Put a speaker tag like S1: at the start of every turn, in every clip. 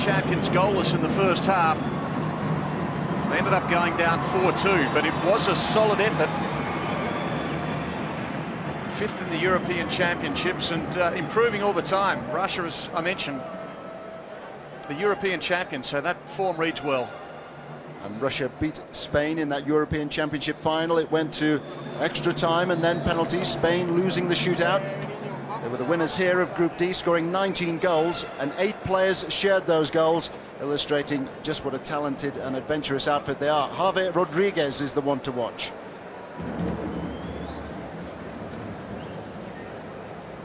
S1: champions goalless in the first half. They ended up going down 4-2, but it was a solid effort. 5th in the European Championships and improving all the time. Russia, as I mentioned, the European champions, so that form reads well.
S2: And Russia beat Spain in that European Championship final. It went to extra time and then penalties, Spain losing the shootout. They were the winners here of Group D, scoring 19 goals, and 8 players shared those goals, illustrating just what a talented and adventurous outfit they are. Javier Rodriguez is the one to watch.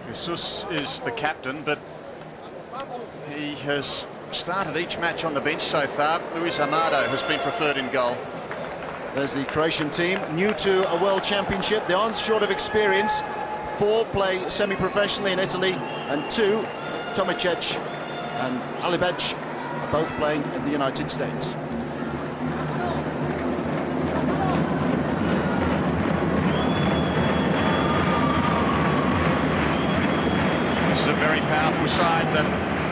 S1: Jesus is the captain, but he has started each match on the bench so far. Luis Amado has been preferred in goal.
S2: There's the Croatian team, new to a World Championship. They aren't short of experience. 4 play semi-professionally in Italy, and 2, Tomicic and Alibec, are both playing in the United States.
S1: This is a very powerful side that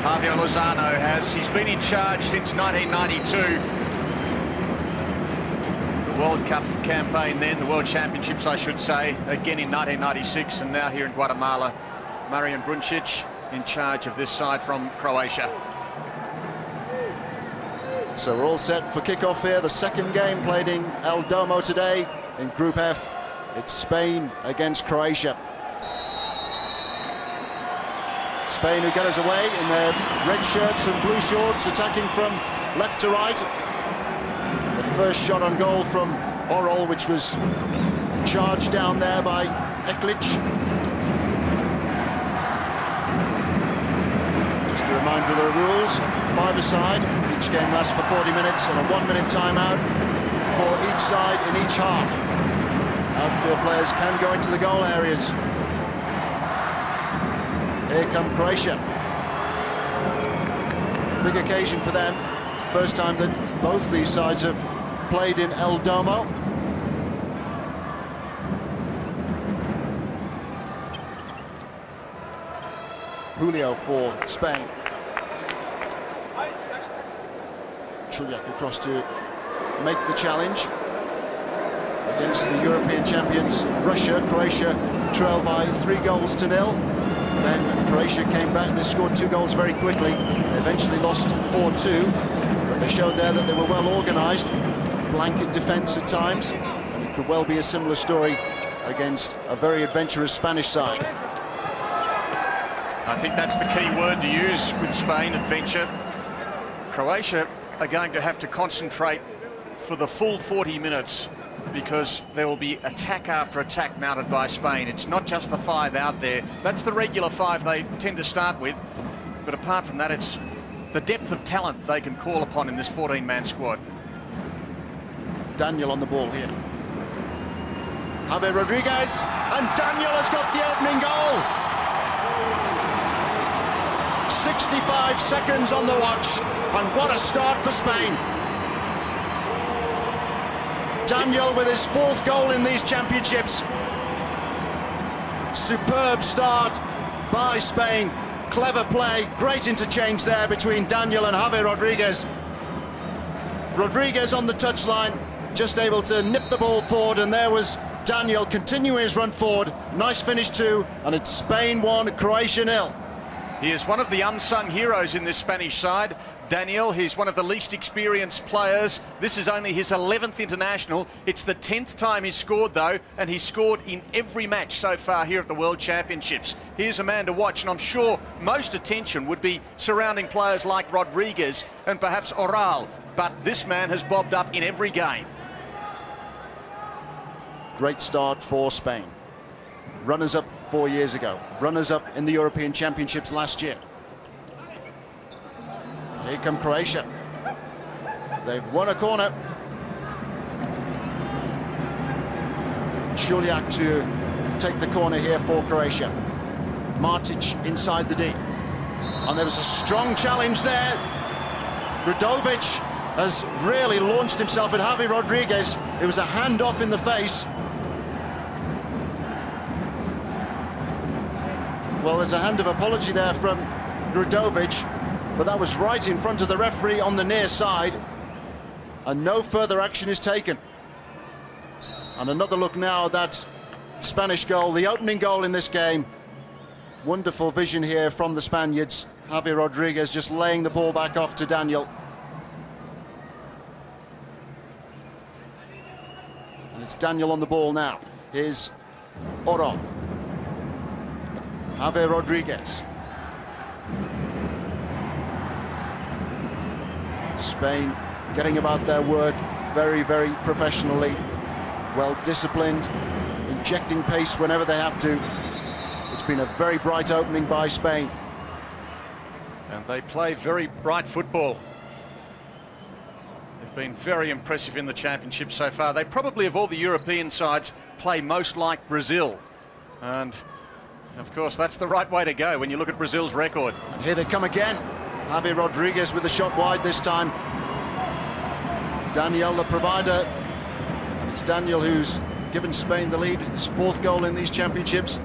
S1: Javier Lozano has. He's been in charge since 1992. The World Cup campaign then, the World Championships I should say, again in 1996, and now here in Guatemala. Marian Bruncic in charge of this side from Croatia.
S2: So we're all set for kickoff here. The second game played in El Domo today in Group F. It's Spain against Croatia. Spain, who get us away in their red shirts and blue shorts, attacking from left to right. The first shot on goal from Orol, which was charged down there by Eklic. Just a reminder of the rules: 5-a-side. Each game lasts for 40 minutes, and a 1-minute timeout for each side in each half. Outfield players can go into the goal areas. Here come Croatia. Big occasion for them. It's the first time that both these sides have played in El Domo. Julio for Spain. Chuliak across to make the challenge against the European champions Russia. Croatia trailed by 3-0. Then Croatia came back. They scored 2 goals very quickly. They eventually lost 4-2, but they showed there that they were well organised. Blanket defence at times, and it could well be a similar story against a very adventurous Spanish side.
S1: I think that's the key word to use with Spain: adventure. Croatia are going to have to concentrate for the full 40 minutes, because there will be attack after attack mounted by Spain. It's not just the 5 out there. That's the regular 5 they tend to start with. But apart from that, it's the depth of talent they can call upon in this 14-man squad.
S2: Daniel on the ball here. Javier Rodriguez, and Daniel has got the opening goal. 65 seconds on the watch, and what a start for Spain. Daniel with his 4th goal in these championships. Superb start by Spain. Clever play, great interchange there between Daniel and Javier Rodriguez. Rodriguez on the touchline, just able to nip the ball forward, and there was Daniel continuing his run forward. Nice finish too, and it's Spain 1, Croatia 0.
S1: He is one of the unsung heroes in this Spanish side. Daniel, he's one of the least experienced players. This is only his 11th international. It's the 10th time he's scored, though, and he's scored in every match so far here at the World Championships. Here's a man to watch, and I'm sure most attention would be surrounding players like Rodriguez and perhaps Oral, but this man has bobbed up in every game.
S2: Great start for Spain. Runners-up 4 years ago, runners-up in the European Championships last year. Here come Croatia. They've won a corner. Chuliak to take the corner here for Croatia. Martic inside the D. And there was a strong challenge there. Radovic has really launched himself at Javier Rodriguez. It was a handoff in the face. Well, there's a hand of apology there from Radovic, but that was right in front of the referee on the near side, and no further action is taken. And another look now that Spanish goal, the opening goal in this game. Wonderful vision here from the Spaniards. Javi Rodriguez just laying the ball back off to Daniel. And it's Daniel on the ball now. Here's Oro. Javi Rodriguez. Spain getting about their work very, very professionally, well disciplined, injecting pace whenever they have to. It's been a very bright opening by Spain.
S1: And they play very bright football. They've been very impressive in the championship so far. They probably, of all the European sides, play most like Brazil. And, of course, that's the right way to go when you look at Brazil's record.
S2: Here they come again. Javi Rodriguez with the shot wide this time. Daniel, the provider. It's Daniel who's given Spain the lead. His 4th goal in these championships.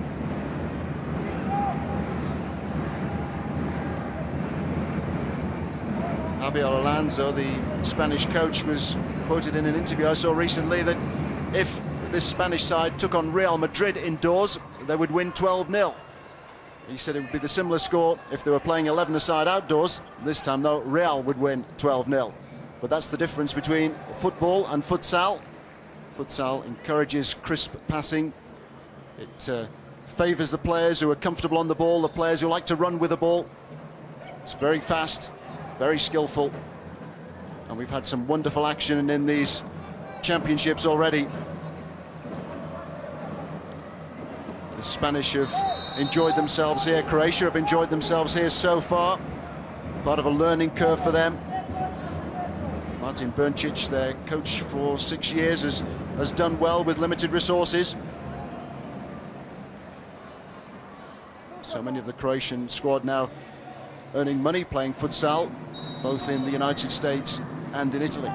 S2: Javier Alonso, the Spanish coach, was quoted in an interview I saw recently that if this Spanish side took on Real Madrid indoors, they would win 12-0. He said it would be the similar score if they were playing 11-a-side outdoors. This time, though, Real would win 12-0. But that's the difference between football and futsal. Futsal encourages crisp passing. It favours the players who are comfortable on the ball, the players who like to run with the ball. It's very fast, very skillful. And we've had some wonderful action in these championships already. The Spanish have enjoyed themselves here. Croatia have enjoyed themselves here so far. Part of a learning curve for them. Martin Brncic, their coach for 6 years, has done well with limited resources. So many of the Croatian squad now earning money playing futsal, both in the United States and in Italy.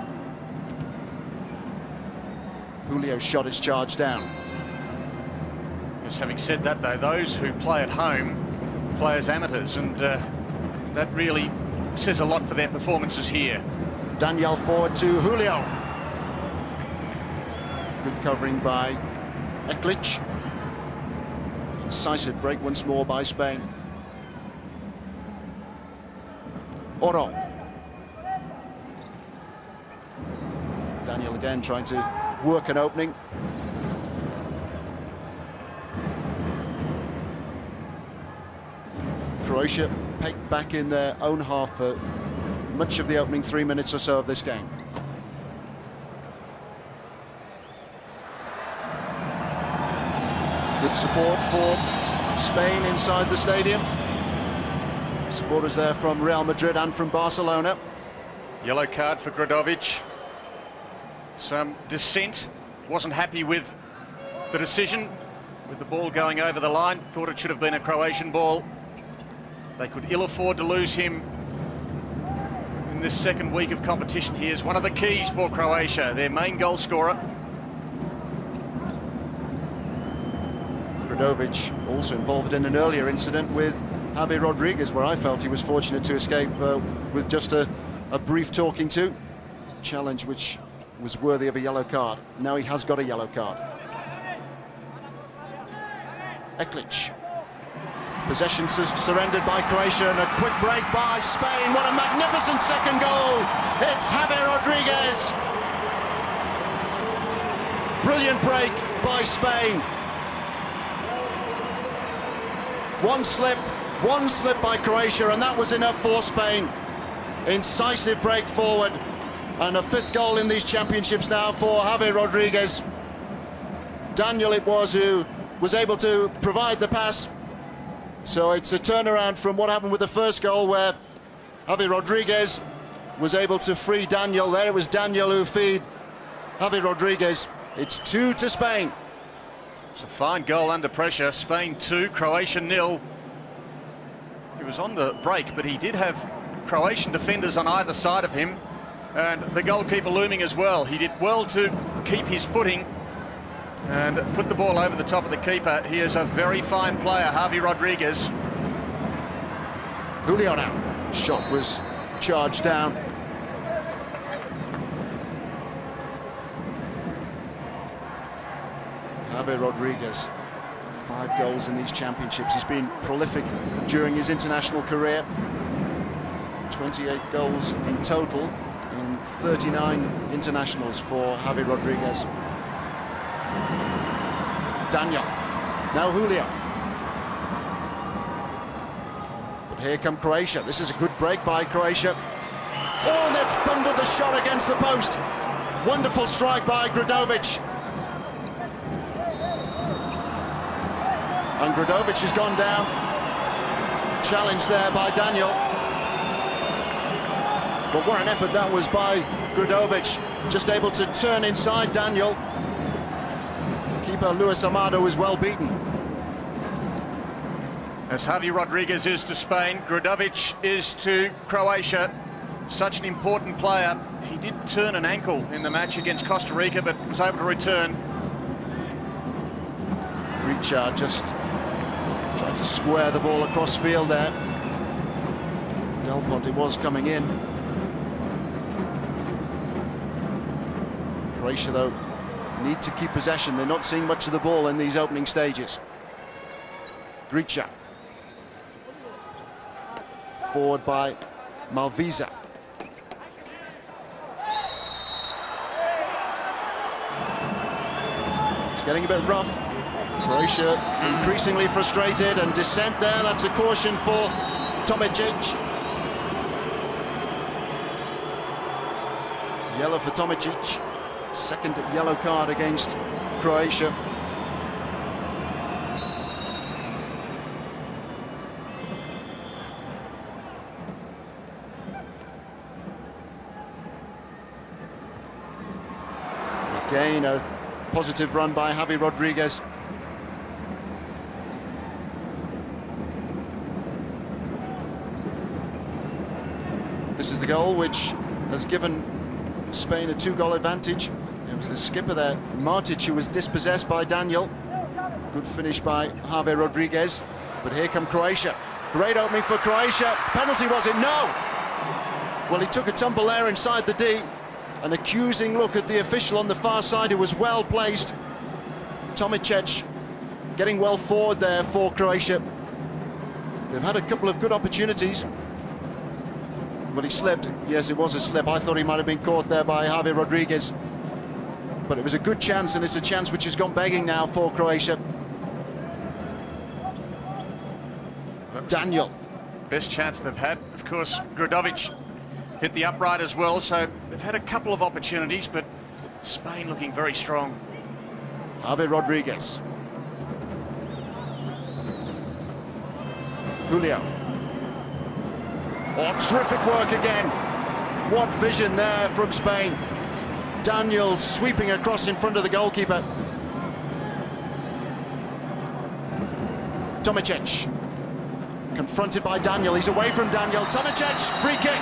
S2: Julio's shot is charged down.
S1: Just having said that, though, those who play at home play as amateurs, and that really says a lot for their performances here.
S2: Daniel forward to Julio. Good covering by Eklic. Decisive break once more by Spain. Oro. Daniel again trying to work an opening. Croatia pegged back in their own half for much of the opening 3 minutes or so of this game. Good support for Spain inside the stadium. Supporters there from Real Madrid and from Barcelona.
S1: Yellow card for Gradovic. Some dissent. Wasn't happy with the decision, with the ball going over the line. Thought it should have been a Croatian ball. They could ill afford to lose him in this second week of competition. He is one of the keys for Croatia, their main goal scorer.
S2: Gradovic also involved in an earlier incident with Javi Rodriguez, where I felt he was fortunate to escape with just a brief talking to. Challenge which was worthy of a yellow card. Now he has got a yellow card. Eklic. Possession surrendered by Croatia, and a quick break by Spain. What a magnificent second goal! It's Javi Rodriguez. Brilliant break by Spain. One slip by Croatia, and that was enough for Spain. Incisive break forward, and a 5th goal in these championships now for Javi Rodriguez. Daniel it was who was able to provide the pass. So it's a turnaround from what happened with the first goal, where Javi Rodriguez was able to free Daniel. There it was Daniel who feed Javi Rodriguez. It's 2 to Spain.
S1: It's a fine goal under pressure. Spain 2, Croatia 0. He was on the break, but he did have Croatian defenders on either side of him, and the goalkeeper looming as well. He did well to keep his footing and put the ball over the top of the keeper. He is a very fine player, Javi Rodriguez.
S2: Julio now. Shot was charged down. Javier Rodriguez. 5 goals in these championships. He's been prolific during his international career. 28 goals in total in 39 internationals for Javier Rodriguez. Daniel, now Julio. But here come Croatia. This is a good break by Croatia. Oh, they've thundered the shot against the post. Wonderful strike by Gradovic. And Gradovic has gone down. Challenge there by Daniel. But what an effort that was by Gradovic. Just able to turn inside Daniel. Keeper Luis Amado was well beaten.
S1: As Javier Rodriguez is to Spain, Gradovic is to Croatia. Such an important player. He did turn an ankle in the match against Costa Rica, but was able to return.
S2: Gricha just tried to square the ball across field there. Del Ponte was coming in. Croatia, though, need to keep possession. They're not seeing much of the ball in these opening stages. Gricha. Forward by Malvisa. It's getting a bit rough. Croatia increasingly frustrated, and dissent there. That's a caution for Tomicic. Yellow for Tomicic. Second yellow card against Croatia. Again, a positive run by Javier Rodriguez. This is the goal which has given Spain a 2-goal advantage. It was the skipper there, Martic, who was dispossessed by Daniel. Good finish by Javier Rodriguez. But here come Croatia. Great opening for Croatia. Penalty, was it? No! Well, he took a tumble there inside the D. An accusing look at the official on the far side, who was well placed. Tomicic getting well forward there for Croatia. They've had a couple of good opportunities. But he slipped. Yes, it was a slip. I thought he might have been caught there by Javier Rodriguez. But it was a good chance, and it's a chance which has gone begging now for Croatia. Daniel.
S1: Best chance they've had. Of course, Gradovic hit the upright as well, so they've had a couple of opportunities, but Spain looking very strong.
S2: Javier Rodriguez. Julio. Oh, terrific work again. What vision there from Spain. Daniel sweeping across in front of the goalkeeper. Tomicic. Confronted by Daniel. He's away from Daniel. Tomicic, free kick.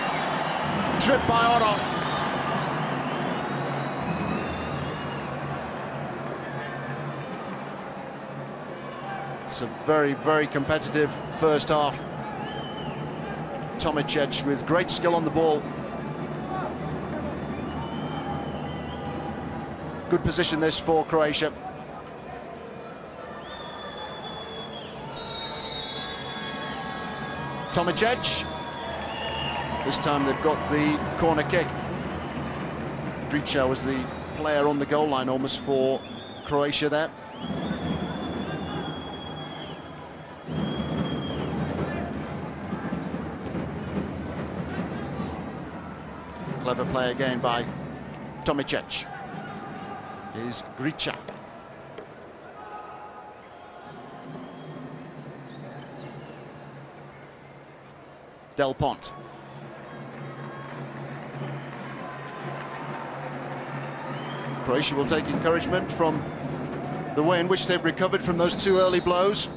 S2: Tripped by Otto. It's a very, very competitive first half. Tomicic with great skill on the ball. Good position this for Croatia. Tomicic. This time they've got the corner kick. Gricha was the player on the goal line almost for Croatia there. Clever play again by Tomicic. Is Gricha. Del Ponte. Croatia will take encouragement from the way in which they've recovered from those 2 early blows.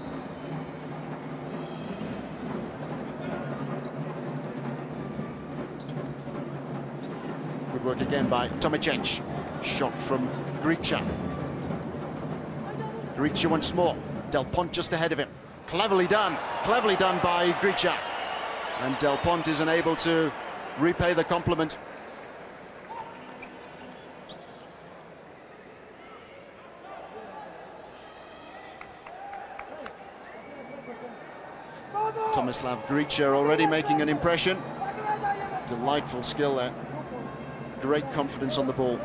S2: Good work again by Tomicic. Shot from Gricha. Gricha once more. Del Ponte just ahead of him. Cleverly done by Gricha. And Del Ponte is unable to repay the compliment. Tomislav Gricha already making an impression. Delightful skill there. Great confidence on the ball.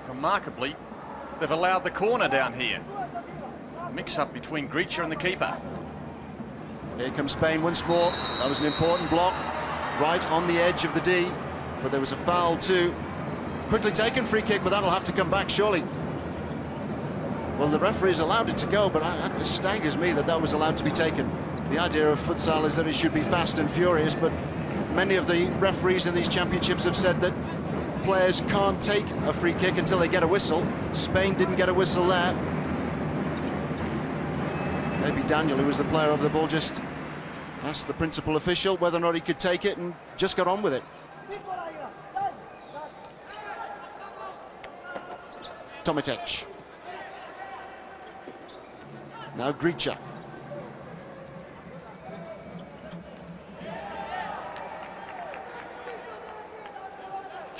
S1: Remarkably, they've allowed the corner down here. Mix-up between Gricha and the keeper.
S2: Here comes Spain once more. That was an important block. Right on the edge of the D. But there was a foul too. Quickly taken, free kick, but that'll have to come back, surely. Well, the referee's allowed it to go, but it staggers me that was allowed to be taken. The idea of futsal is that it should be fast and furious, but many of the referees in these championships have said that players can't take a free kick until they get a whistle. Spain didn't get a whistle there. Maybe Daniel, who was the player of the ball, just asked the principal official whether or not he could take it and just got on with it. Tomic. Now Gricha.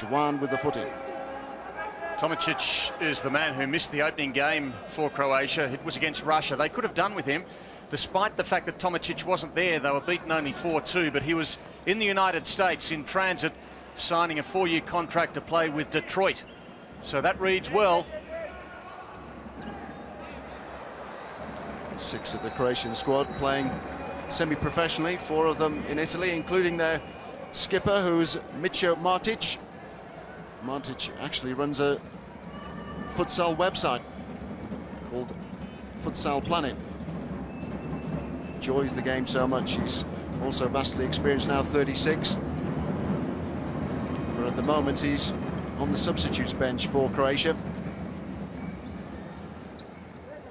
S2: Juan with the footing.
S1: Tomic is the man who missed the opening game for Croatia. It was against Russia. They could have done with him. Despite the fact that Tomic wasn't there, they were beaten only 4-2, but he was in the United States in transit, signing a 4-year contract to play with Detroit. So that reads well.
S2: 6 of the Croatian squad playing semi-professionally, 4 of them in Italy, including their skipper, who's Micho Martic. Martic actually runs a futsal website called Futsal Planet. Enjoys the game so much. He's also vastly experienced now, 36. But at the moment he's on the substitutes bench for Croatia.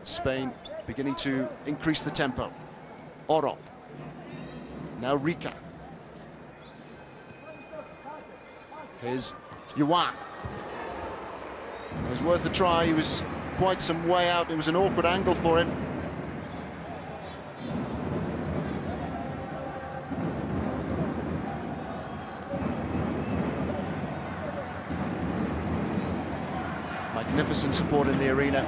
S2: Spain beginning to increase the tempo. Oro. Now Rika. Here's Juan. It was worth a try. He was quite some way out. It was an awkward angle for him. Magnificent support in the arena.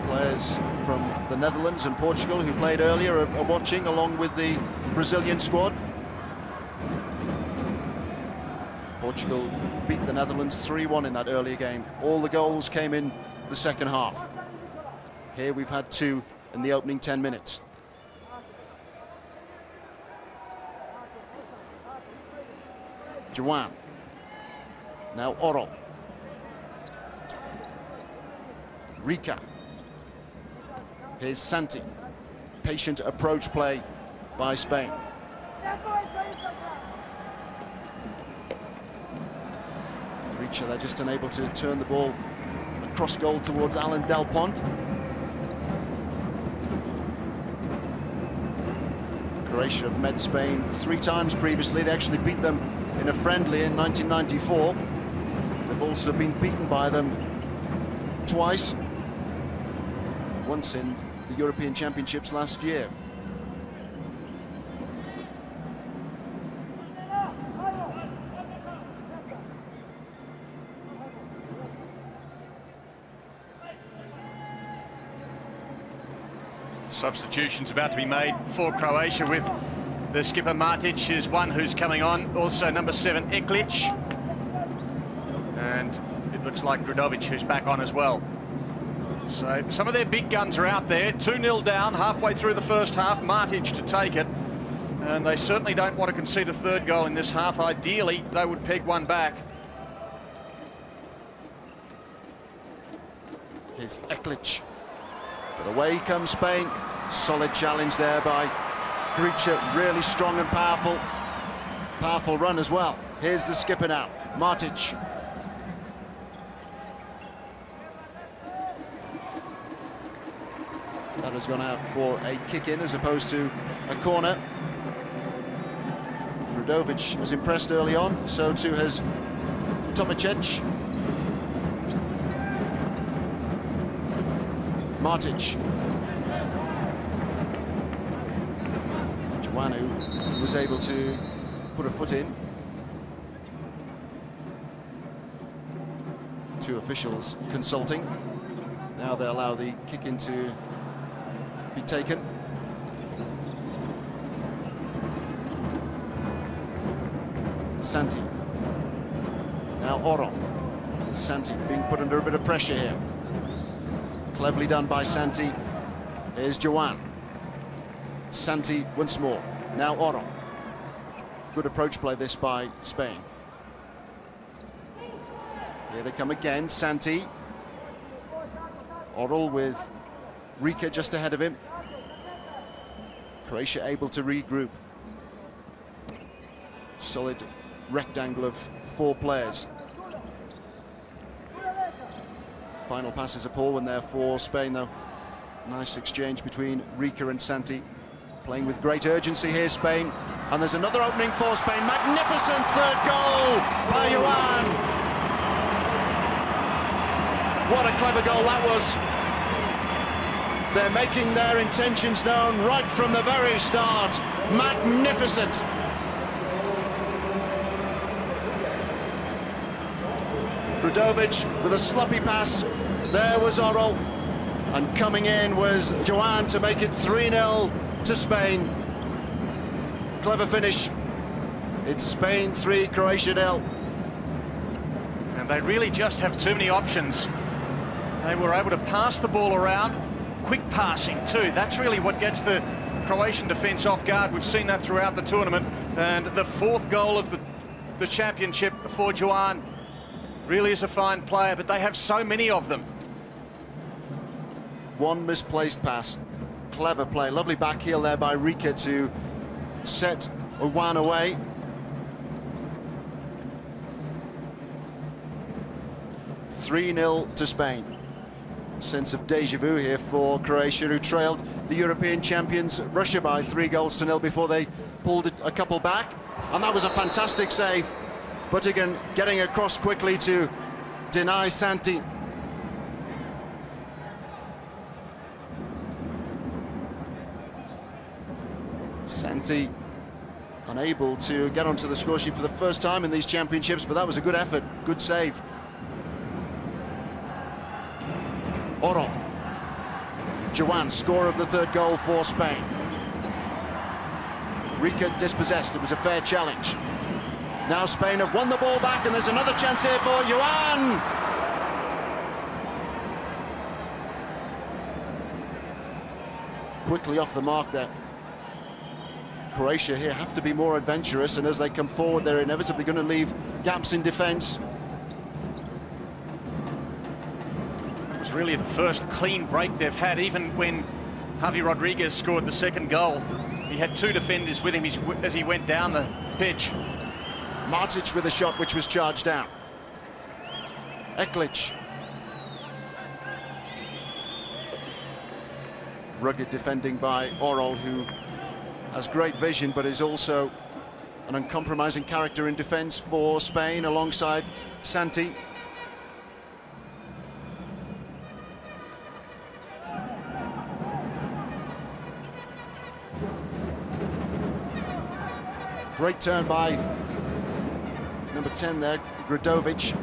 S2: Players from the Netherlands and Portugal who played earlier are watching, along with the Brazilian squad. Portugal beat the Netherlands 3-1 in that earlier game. All the goals came in the second half. Here we've had 2 in the opening 10 minutes. Juan. Now Oro. Rika. Here's Santi. Patient approach play by Spain. Gricha, they're just unable to turn the ball across goal towards Alan Del Pont. Croatia have met Spain 3 times previously. They actually beat them in a friendly in 1994. They've also been beaten by them twice. Once in the European Championships last year.
S1: Substitutions about to be made for Croatia, with the skipper Martic is one who's coming on. Also number 7, Eklic. And it looks like Drudovic who's back on as well. So some of their big guns are out there. 2-0 down halfway through the first half. Martic to take it. And they certainly don't want to concede a 3rd goal in this half. Ideally, they would peg one back.
S2: Here's Eklic. But away comes Spain. Solid challenge there by Gricha. Really strong and powerful. Powerful run as well. Here's the skipper now, Martic. That has gone out for a kick-in as opposed to a corner. Drudovic has impressed early on, so too has Tomic. Martic. Joanu was able to put a foot in. 2 officials consulting. Now they allow the kick into be taken. Santi. Now Oro. Santi being put under a bit of pressure here. Cleverly done by Santi. Here's Joan. Santi once more. Now Oro. Good approach play this by Spain. Here they come again. Santi. Oral with Rika just ahead of him. Croatia able to regroup. Solid rectangle of 4 players. Final passes a poor one there for Spain, though. Nice exchange between Rika and Santi. Playing with great urgency here, Spain. And there's another opening for Spain. Magnificent third goal by Joan. What a clever goal that was. They're making their intentions known right from the very start. Magnificent. Rudovic with a sloppy pass. There was Oral. And coming in was Joan to make it 3-0 to Spain. Clever finish. It's Spain 3, Croatia 0.
S1: And they really just have too many options. They were able to pass the ball around. Quick passing too. That's really what gets the Croatian defence off guard. We've seen that throughout the tournament. And the 4th goal of the championship for Joan. Really is a fine player, but they have so many of them.
S2: One misplaced pass. Clever play. Lovely back heel there by Rika to set Joan away. (3-0 to Spain. Sense of deja vu here for Croatia, who trailed the European champions Russia by 3-0 before they pulled a couple back. And that was a fantastic save. Buttigan getting across quickly to deny Santi. Santi unable to get onto the score sheet for the first time in these championships, but that was a good effort, good save. Oro. Joan, score of the 3rd goal for Spain. Rika dispossessed, it was a fair challenge. Now Spain have won the ball back, and there's another chance here for Joan. Quickly off the mark there. Croatia here have to be more adventurous, and as they come forward, they're inevitably going to leave gaps in defence.
S1: It was really the first clean break they've had, even when Javi Rodriguez scored the 2nd goal. He had 2 defenders with him as he went down the pitch.
S2: Martic with a shot which was charged down. Eklic. Rugged defending by Oral, who has great vision but is also an uncompromising character in defence for Spain alongside Santi. Great turn by number 10 there, Rudovic.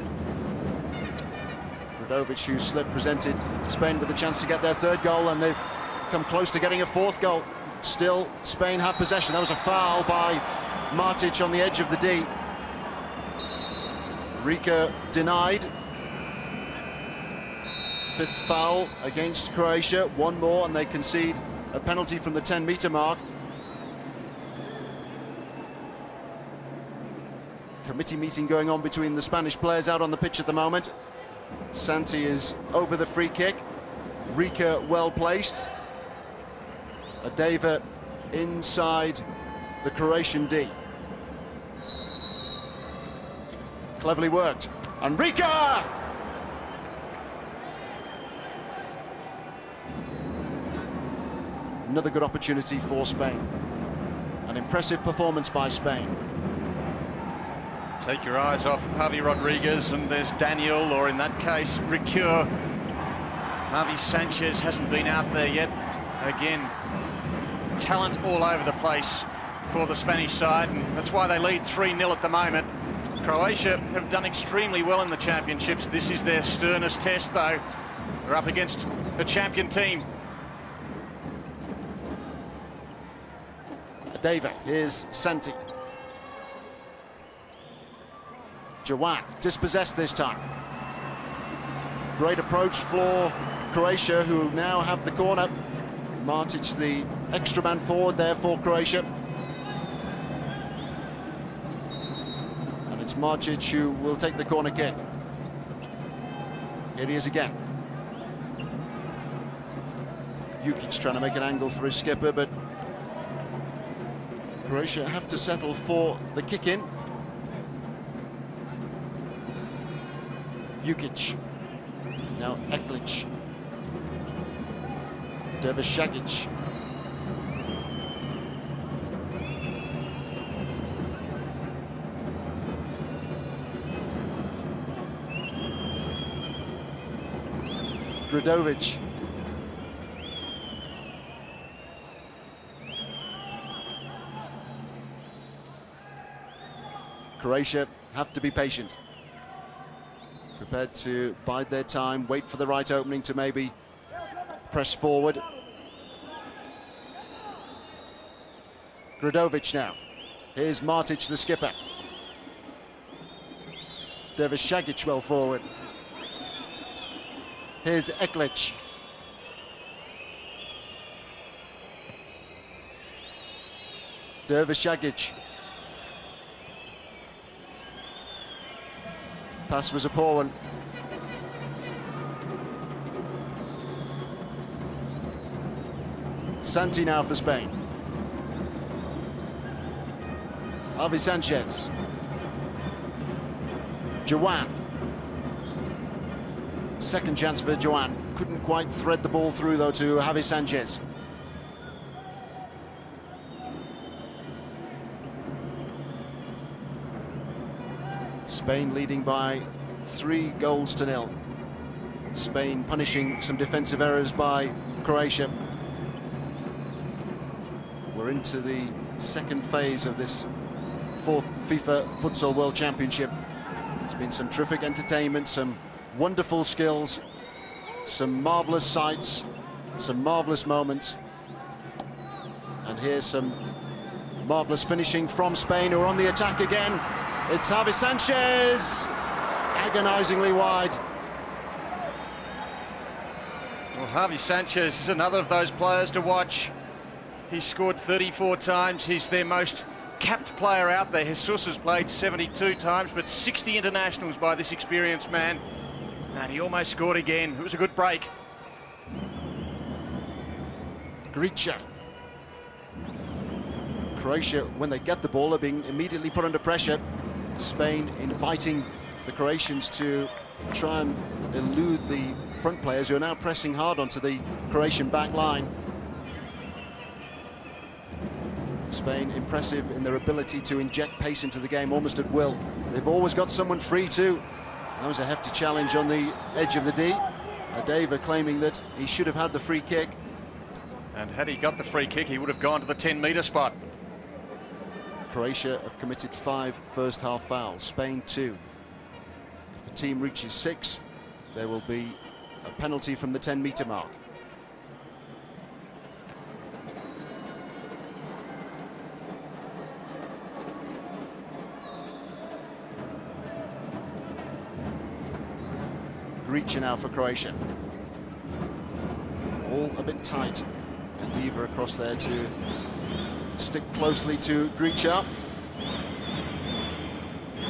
S2: Rudovic, who slipped, presented Spain with a chance to get their 3rd goal, and they've come close to getting a 4th goal. Still, Spain have possession. That was a foul by Martic on the edge of the D. Rika denied. 5th foul against Croatia. One more, and they concede a penalty from the 10-metre mark. Committee meeting going on between the Spanish players out on the pitch at the moment. Santi is over the free kick. Rika well placed. Adeva inside the Croatian D. Cleverly worked. And Rika! Another good opportunity for Spain. An impressive performance by Spain.
S1: Take your eyes off Javi Rodriguez, and there's Daniel, or in that case, Ricure. Javi Sanchez hasn't been out there yet. Again, talent all over the place for the Spanish side, and that's why they lead 3-0 at the moment. Croatia have done extremely well in the championships. This is their sternest test, though. They're up against a champion team.
S2: David, here's Santi. Jawan, dispossessed this time. Great approach for Croatia, who now have the corner. Martic, the extra man forward there for Croatia. And it's Martic who will take the corner kick. Here he is again. Jukic trying to make an angle for his skipper, but Croatia have to settle for the kick-in. Jukic. Now Eklic. Devashagic. Gradovic. Croatia have to be patient. Prepared to bide their time, wait for the right opening to maybe press forward. Gradovic now. Here's Martic, the skipper. Devashagic well forward. Here's Eklic. Devashagic. Pass was a poor one. Santi now for Spain. Javi Sanchez. Jawan. Second chance for Jawan. Couldn't quite thread the ball through though to Javi Sanchez. Spain leading by 3-0. Spain punishing some defensive errors by Croatia. We're into the second phase of this 4th FIFA Futsal World Championship. There's been some terrific entertainment, some wonderful skills, some marvellous sights, some marvellous moments. And here's some marvellous finishing from Spain, who are on the attack again. It's Javi Sanchez, agonisingly wide.
S1: Well, Javi Sanchez is another of those players to watch. He's scored 34 times. He's their most capped player out there. Jesus has played 72 times, but 60 internationals by this experienced man. And he almost scored again. It was a good break.
S2: Gricha. Croatia, when they get the ball, are being immediately put under pressure. Spain inviting the Croatians to try and elude the front players, who are now pressing hard onto the Croatian back line. Spain impressive in their ability to inject pace into the game almost at will. They've always got someone free too. That was a hefty challenge on the edge of the D. Adeva claiming that he should have had the free kick.
S1: And had he got the free kick, he would have gone to the 10-metre spot.
S2: Croatia have committed 5 first-half fouls, Spain 2. If the team reaches 6, there will be a penalty from the 10-metre mark. Gricha now for Croatia. All a bit tight. Adeva across there to stick closely to Gricha.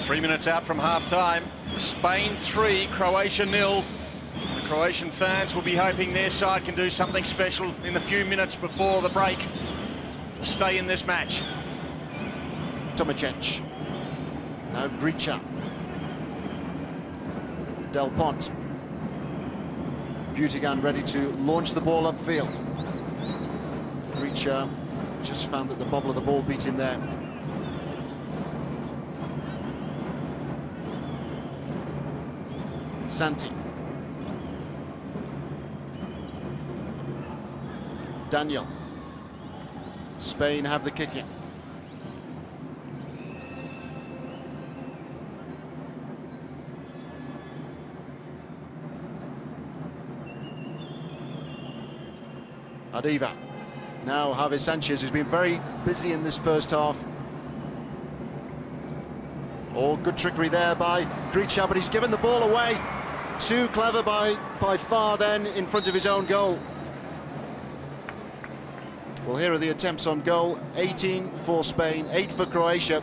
S1: 3 minutes out from half-time. Spain 3, Croatia 0. The Croatian fans will be hoping their side can do something special in the few minutes before the break to stay in this match.
S2: Tomacic. Now Gricha. Del Pont. Butigan ready to launch the ball upfield. Gricha just found that the bobble of the ball beat him there. Santi. Daniel. Spain have the kick in. Adeva. Now Javi Sanchez, who's been very busy in this first half. All good trickery there by Gricha, but he's given the ball away. Too clever by far then in front of his own goal. Well, here are the attempts on goal. 18 for Spain, 8 for Croatia.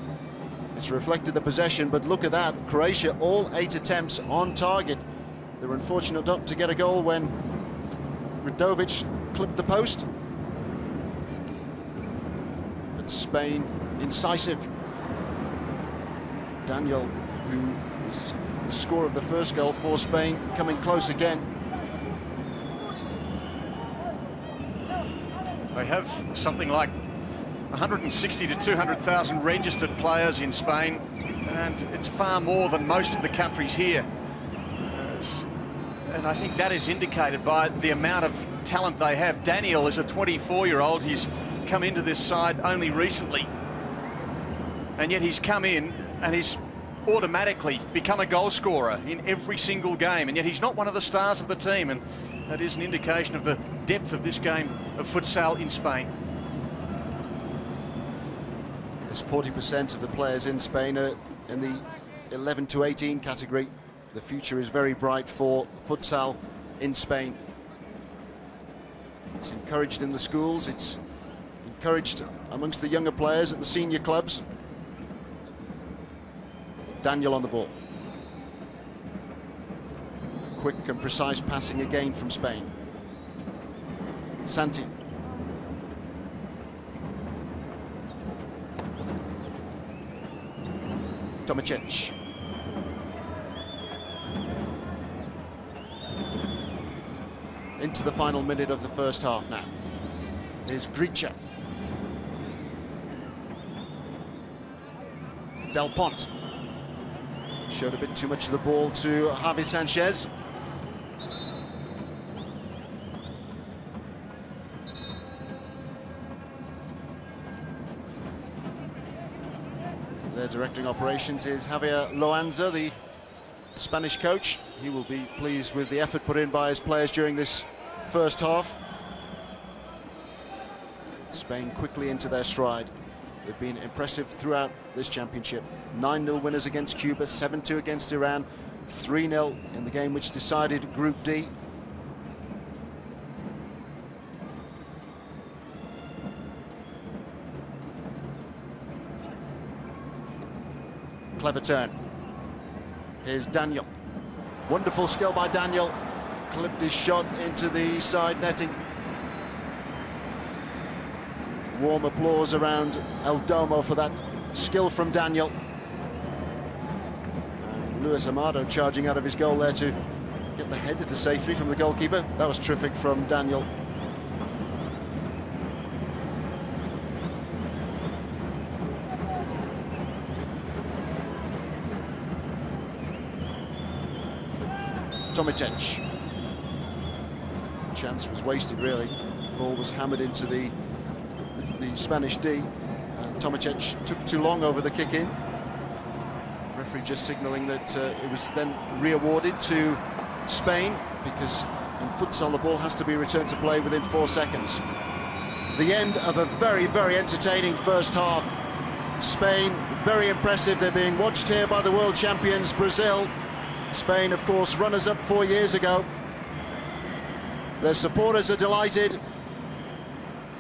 S2: It's reflected the possession, but look at that. Croatia, all 8 attempts on target. They were unfortunate not to get a goal when Radovic clipped the post. But Spain, incisive. Daniel, who was the scorer of the first goal for Spain, coming close again.
S1: They have something like 160 to 200,000 registered players in Spain, and it's far more than most of the countries here. And I think that is indicated by the amount of talent they have. Daniel is a 24-year-old. He's come into this side only recently, and yet he's come in and he's automatically become a goal scorer in every single game, and yet he's not one of the stars of the team, and that is an indication of the depth of this game of futsal in Spain.
S2: There's 40% of the players in Spain are in the 11 to 18 category. The future is very bright for futsal in Spain. It's encouraged in the schools, it's encouraged amongst the younger players at the senior clubs. Daniel on the ball. Quick and precise passing again from Spain. Santi. Tomacic. Into the final minute of the first half now. Here's Gricha. Del Pont. Showed a bit too much of the ball to Javi Sanchez. They're directing operations is Javier Loanza, the Spanish coach. He will be pleased with the effort put in by his players during this first half. Spain quickly into their stride. They've been impressive throughout this championship. 9-0 winners against Cuba, 7-2 against Iran, 3-0 in the game which decided Group D. Clever turn. Here's Daniel. Wonderful skill by Daniel. Clipped his shot into the side netting. Warm applause around El Domo for that skill from Daniel. And Luis Amado charging out of his goal there to get the header to safety from the goalkeeper. That was terrific from Daniel. Tomacic. Chance was wasted, really. Ball was hammered into the Spanish D, and Tomacic took too long over the kick-in. Referee just signalling that it was then re-awarded to Spain, because in futsal the ball has to be returned to play within 4 seconds. The end of a very, very entertaining first half. Spain, very impressive. They're being watched here by the world champions, Brazil. Spain, of course, runners-up 4 years ago. Their supporters are delighted.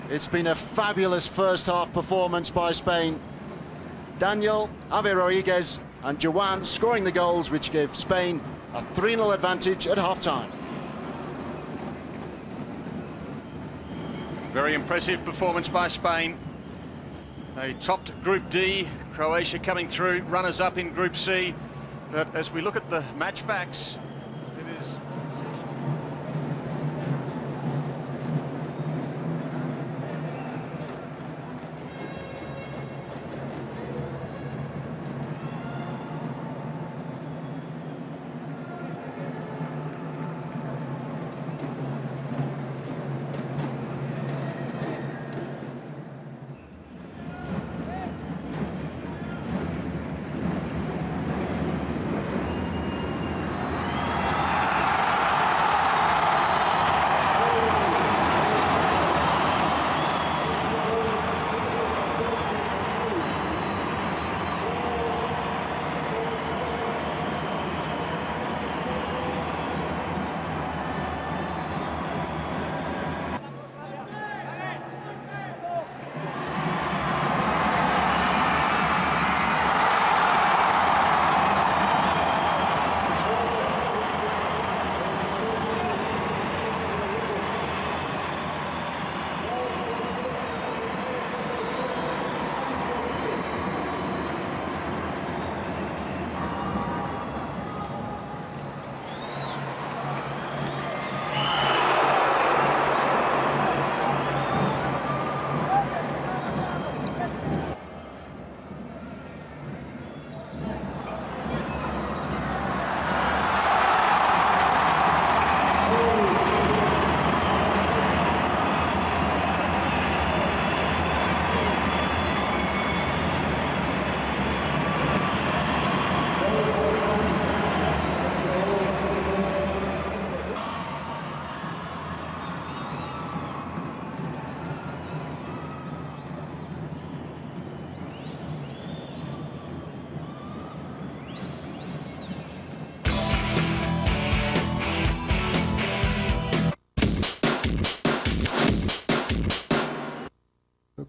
S2: It's been a fabulous first half performance by Spain. Daniel, Javier Rodriguez and Joan scoring the goals, which give Spain a 3-0 advantage at half-time.
S1: Very impressive performance by Spain. They topped Group D, Croatia coming through, runners-up in Group C. But as we look at the match facts, it is...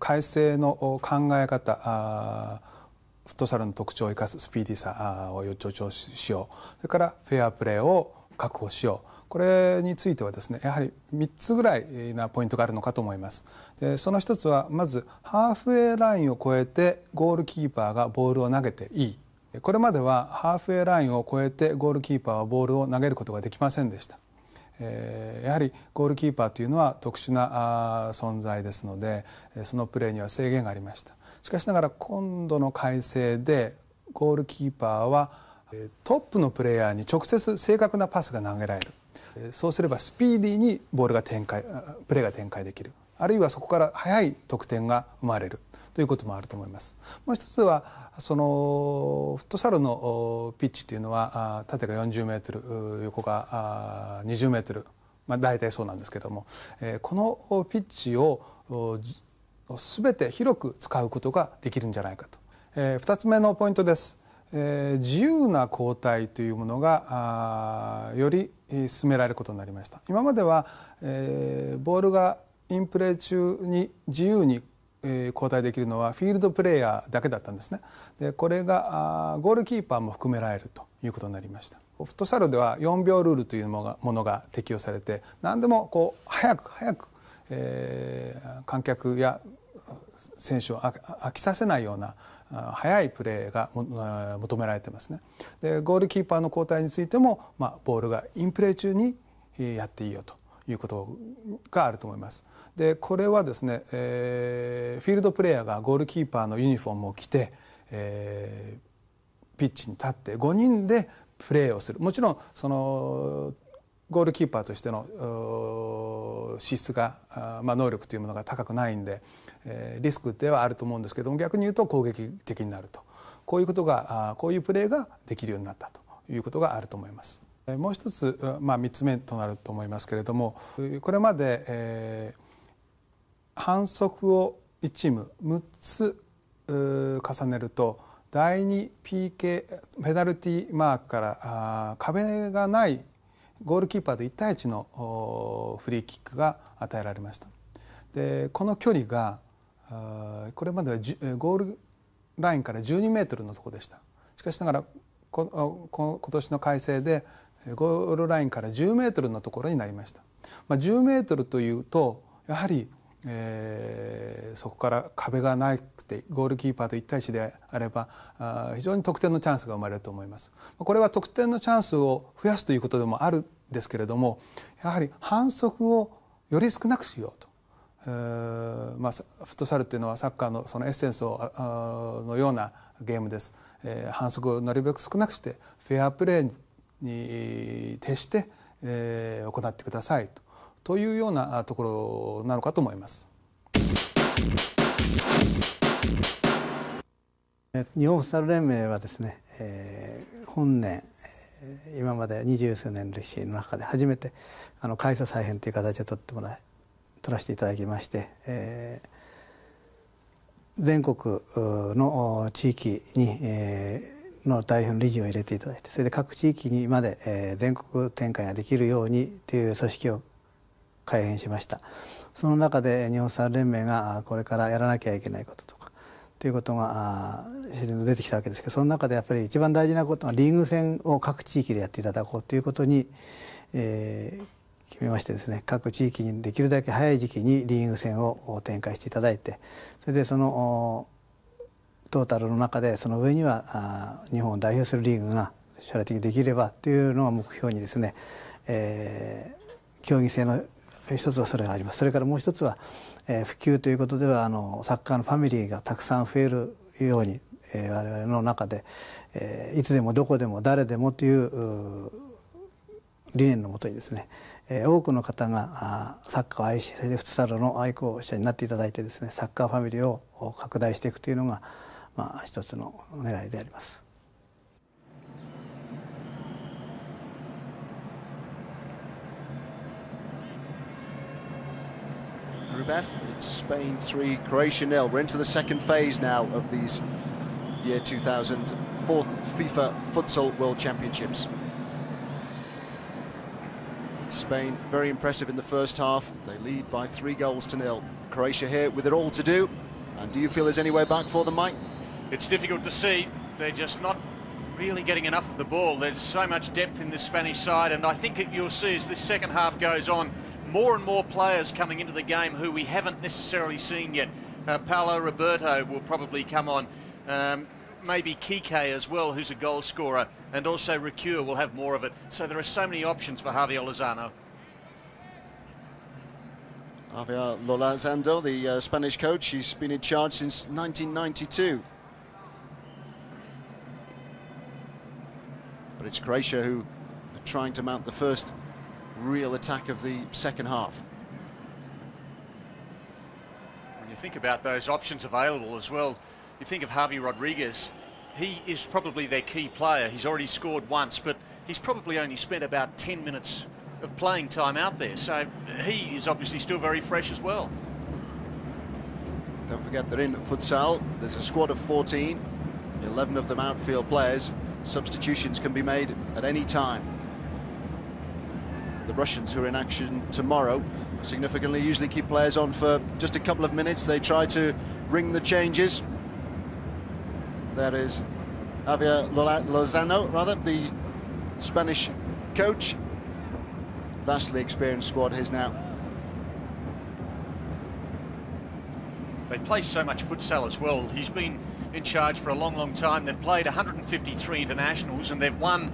S3: 改正の考え方、フットサルの特徴を生かすスピーディーさを助長しよう、それからフェアプレーを確保しよう、これについてはですね、やはり3つぐらいなポイントがあるのかと思います。でその一つは、まずハーフウェイラインを越えてゴールキーパーがボールを投げていい。これまではハーフウェイラインを越えてゴールキーパーはボールを投げることができませんでした。やはりゴールキーパーというのは特殊な存在ですので、そのプレーには制限がありました。しかしながら今度の改正でゴールキーパーはトップのプレイヤーに直接正確なパスが投げられる。そうすればスピーディーにプレーが展開できる、あるいはそこから速い得点が生まれるということもあると思います。もう一つはそのフットサルのピッチというのは縦が40メートル、横が20メートル、大体そうなんですけども、このピッチを全て広く使うことができるんじゃないかと。2つ目のポイントです。自由な交代というものがより進められることになりました。今まではボールがインプレー中に自由に交代できるのはフィールドプレーヤーだけだったんですね。でこれがゴールキーパーも含められるということになりました。フットサルでは4秒ルールというものが適用されて、何でも早く観客や選手を飽きさせないような速いプレーが求められてますね。でゴールキーパーの交代についても、ボールがインプレー中にやっていいよということがあると思います。でこれはですね、フィールドプレーヤーがゴールキーパーのユニフォームを着て、ピッチに立って5人でプレーをする。もちろんそのゴールキーパーとしての資質が、能力というものが高くないんで、リスクではあると思うんですけども、逆に言うと攻撃的になると、こういうことがこういうプレーができるようになったということがあると思います。もう一つ、3つ目となると思いますけれども、これまで、反則を1チーム6つ重ねると第2 PK ペナルティーマークから壁がないゴールキーパーと1対1のフリーキックが与えられました。でこの距離がこれまではゴールラインから12メートルのところでした。しかしながら今年の改正でゴールラインから10メートルのところになりました。10メートルというとやはりそこから壁がなくてゴールキーパーと1対1であれば非常に得点のチャンスが生まれると思います。これは得点のチャンスを増やすということでもあるんですけれども、やはり反則をより少なくしようと。フットサルというのはサッカーのそのエッセンスのようなゲームです。反則をなるべく少なくしてフェアプレーに徹して、行ってくださいというようなところなのかと思います。
S4: 日本フットサル連盟はですね、本年今まで20数年の歴史の中で初めて改組再編という形で取らせていただきまして、全国の地域にの代表の理事を入れていただいて、それで各地域にまで全国展開ができるようにという組織を改編しました。その中で日本フットサル連盟がこれからやらなきゃいけないこととかということが自然と出てきたわけですけど、その中でやっぱり一番大事なことはリーグ戦を各地域でやっていただこうということに、決めましてですね、各地域にできるだけ早い時期にリーグ戦を展開していただいて、それでそのトータルの中でその上には日本を代表するリーグが将来的にできればというのが目標にですね、競技性の一つはそれがあります。それからもう一つは、普及ということではサッカーのファミリーがたくさん増えるように、我々の中で、いつでもどこでも誰でもという理念のもとにですね、多くの方がサッカーを愛し、それでフットサルの愛好者になっていただいてですね、サッカーファミリーを拡大していくというのが、一つの狙いであります。
S2: Rubef, it's Spain 3, Croatia 0. We're into the second phase now of these year 2000 fourth FIFA Futsal World Championships. Spain very impressive in the first half. They lead by 3 goals to 0. Croatia here with it all to do. And do you feel there's any way back for them, Mike?
S1: It's difficult to see. They're just not really getting enough of the ball. There's so much depth in this Spanish side, and I think you'll see as this second half goes on, more and more players coming into the game who we haven't necessarily seen yet. Paulo Roberto will probably come on. Maybe Kike as well, who's a goal scorer, and also Recure will have more of it. So there are so many options for Javier Lozano.
S2: Javier Lozano, the Spanish coach, he's been in charge since 1992. But it's Croatia who are trying to mount the first real attack of the second half.
S1: When you think about those options available as well, you think of Javi Rodriguez. He is probably their key player. He's already scored once, but he's probably only spent about 10 minutes of playing time out there. So he is obviously still very fresh as well.
S2: Don't forget that in futsal, there's a squad of 14, 11 of them outfield players. Substitutions can be made at any time. The Russians, who are in action tomorrow, significantly usually keep players on for just a couple of minutes. They try to ring the changes. There is Javier Lozano, the Spanish coach. Vastly experienced squad his now.
S1: They play so much futsal as well. He's been in charge for a long, long time. They've played 153 internationals and they've won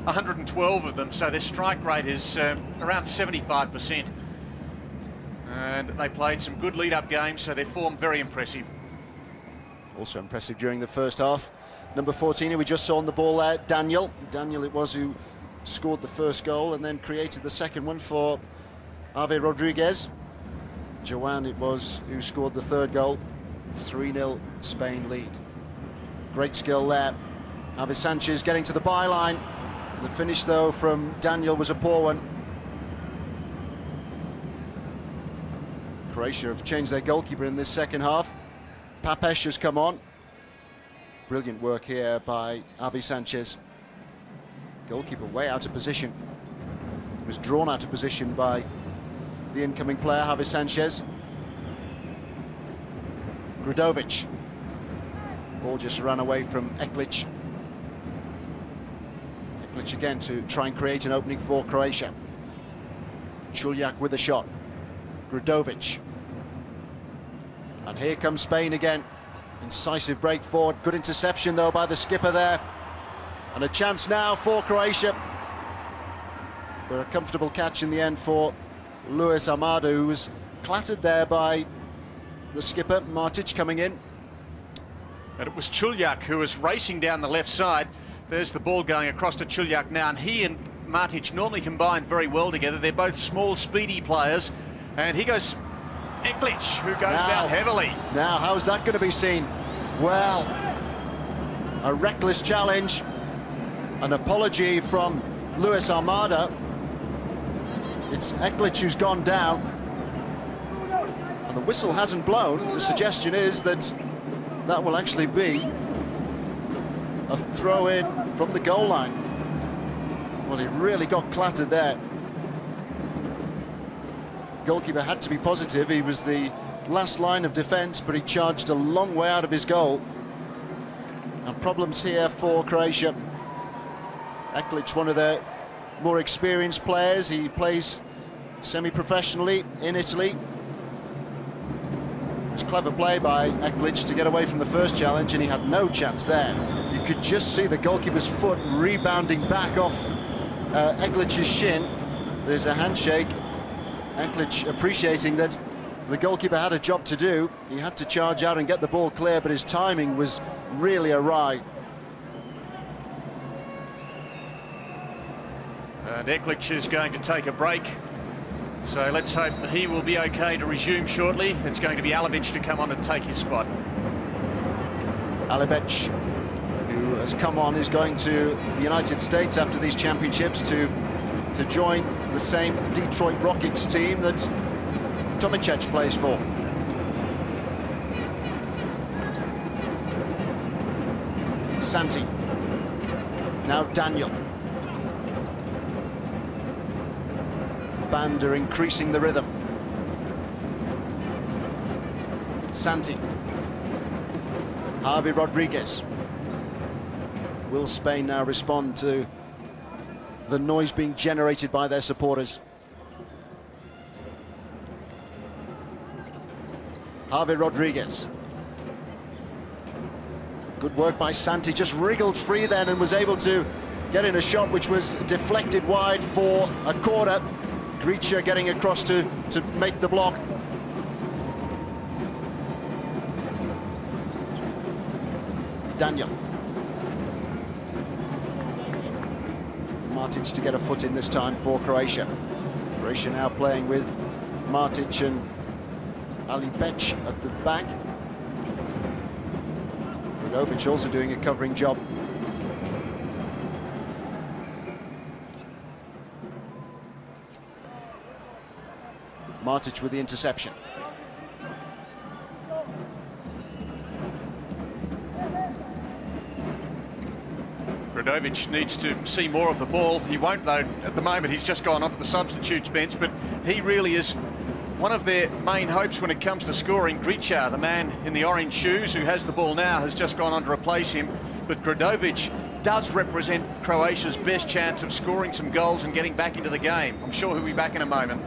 S1: 112 of them, so their strike rate is around 75%. And they played some good lead-up games, so their form very impressive.
S2: Also impressive during the first half. Number 14, who we just saw on the ball there, Daniel. Daniel it was who scored the first goal and then created the second one for Javier Rodriguez. Joan it was who scored the third goal. 3-0 Spain lead. Great skill there. Javi Sanchez getting to the byline. The finish though from Daniel was a poor one. Croatia have changed their goalkeeper in this second half. Papesh has come on. Brilliant work here by Javi Sanchez. Goalkeeper way out of position. He was drawn out of position by the incoming player, Javi Sanchez. Grudovic. Ball just ran away from Eklic. Eklic again to try and create an opening for Croatia. Chuljak with a shot. Grudovic. And here comes Spain again. Incisive break forward. Good interception though by the skipper there. And a chance now for Croatia. But a comfortable catch in the end for Luis Amado, who was clattered there by the skipper, Martic, coming in.
S1: And it was Chuljak who was racing down the left side. There's the ball going across to Chuljak now, and he and Martic normally combine very well together. They're both small, speedy players. And here goes Eklic, who goes down heavily.
S2: Now, how's that going to be seen? Well, a reckless challenge. An apology from Luis Armada. It's Eklic who's gone down. And the whistle hasn't blown. The suggestion is that that will actually be a throw-in from the goal line. Well, he really got clattered there. Goalkeeper had to be positive. He was the last line of defence, but he charged a long way out of his goal. And problems here for Croatia. Eklic, one of their more experienced players. He plays semi-professionally in Italy. It was clever play by Eklic to get away from the first challenge, and he had no chance there. You could just see the goalkeeper's foot rebounding back off Eklic's shin. There's a handshake. Eklic appreciating that the goalkeeper had a job to do. He had to charge out and get the ball clear, but his timing was really awry.
S1: And Eklic is going to take a break. So let's hope that he will be okay to resume shortly. It's going to be Alibic to come on and take his spot.
S2: Alibic, who has come on, is going to the United States after these championships to join the same Detroit Rockets team that Tomicic plays for. Santi. Now Daniel. Banda increasing the rhythm. Santi. Javi Rodriguez. Will Spain now respond to the noise being generated by their supporters? Javi Rodriguez. Good work by Santi, just wriggled free then and was able to get in a shot which was deflected wide for a corner. Greccia getting across to make the block. Daniel. Matic to get a foot in this time for Croatia. Croatia now playing with Matic and Alibec at the back. Rudovic also doing a covering job. Matic with the interception.
S1: Rudovic needs to see more of the ball. He won't, though. At the moment, he's just gone onto the substitutes bench, but he really is one of their main hopes when it comes to scoring. Greccia, the man in the orange shoes who has the ball now, has just gone on to replace him. But Rudovic does represent Croatia's best chance of scoring some goals and getting back into the game. I'm sure he'll be back in a moment.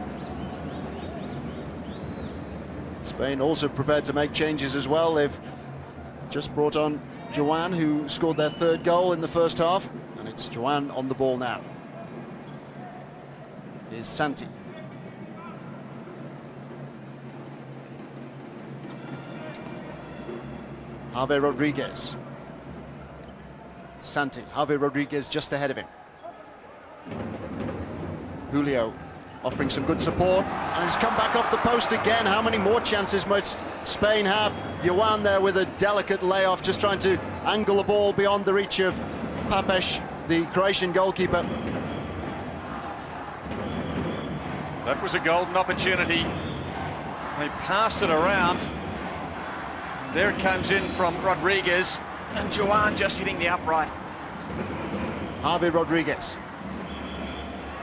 S2: Spain also prepared to make changes as well. They've just brought on Joan, who scored their third goal in the first half, and it's Joan on the ball now. Here's Santi. Javi Rodriguez. Santi. Javi Rodriguez just ahead of him. Julio offering some good support, and he's come back off the post again. How many more chances must Spain have? Joan there with a delicate layoff, just trying to angle the ball beyond the reach of Papes, the Croatian goalkeeper.
S1: That was a golden opportunity. They passed it around. There it comes in from Rodriguez, and Joan just hitting the upright.
S2: Javi Rodriguez.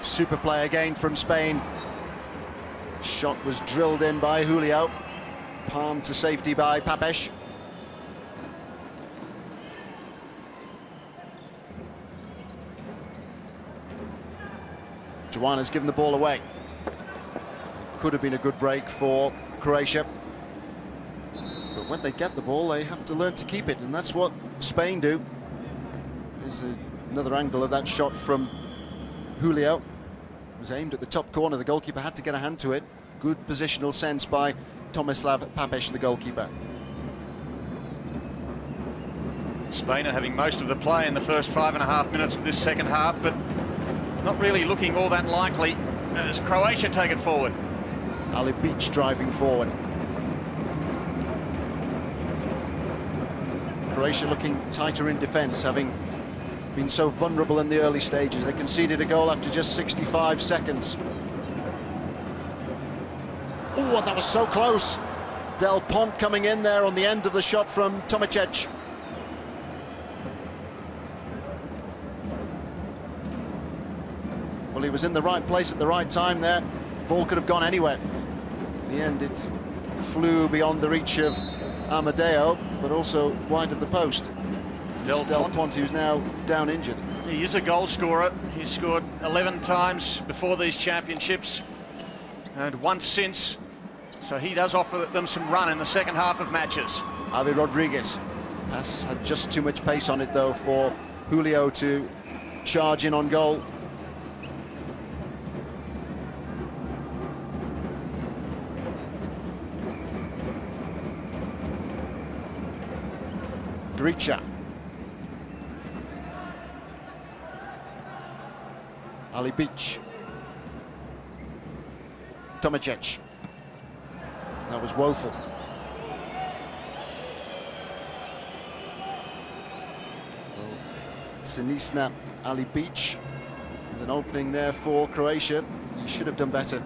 S2: Super play again from Spain. Shot was drilled in by Julio. Palmed to safety by Papes. Joan has given the ball away. Could have been a good break for Croatia. But when they get the ball, they have to learn to keep it, and that's what Spain do. There's another angle of that shot from Julio. It was aimed at the top corner. The goalkeeper had to get a hand to it. Good positional sense by Tomislav Papes, the goalkeeper.
S1: Spain are having most of the play in the first 5.5 minutes of this second half, but not really looking all that likely as Croatia take it forward.
S2: Alibec driving forward. Croatia looking tighter in defence, having been so vulnerable in the early stages. They conceded a goal after just 65 seconds. Oh, that was so close. Del Pont coming in there on the end of the shot from Tomic. Well, he was in the right place at the right time there. Ball could have gone anywhere. In the end, it flew beyond the reach of Amadeo, but also wide of the post. Del Pont, who's now down injured.
S1: He is a goal scorer. He's scored 11 times before these championships and once since. So he does offer them some run in the second half of matches.
S2: Javi Rodriguez. Pass had just too much pace on it, though, for Julio to charge in on goal. Greccia. Alibec. Tomic. That was woeful. Sinisna Alibec with an opening there for Croatia. He should have done better.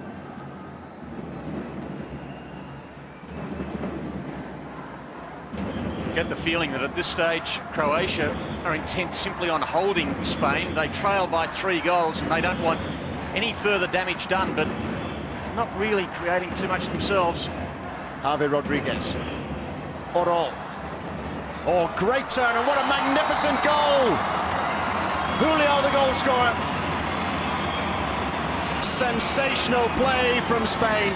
S1: Get the feeling that at this stage Croatia are intent simply on holding Spain. They trail by 3 goals and they don't want any further damage done, but not really creating too much themselves.
S2: Javi Rodriguez. Orol. Oh, great turn, and what a magnificent goal! Julio, the goal scorer. Sensational play from Spain.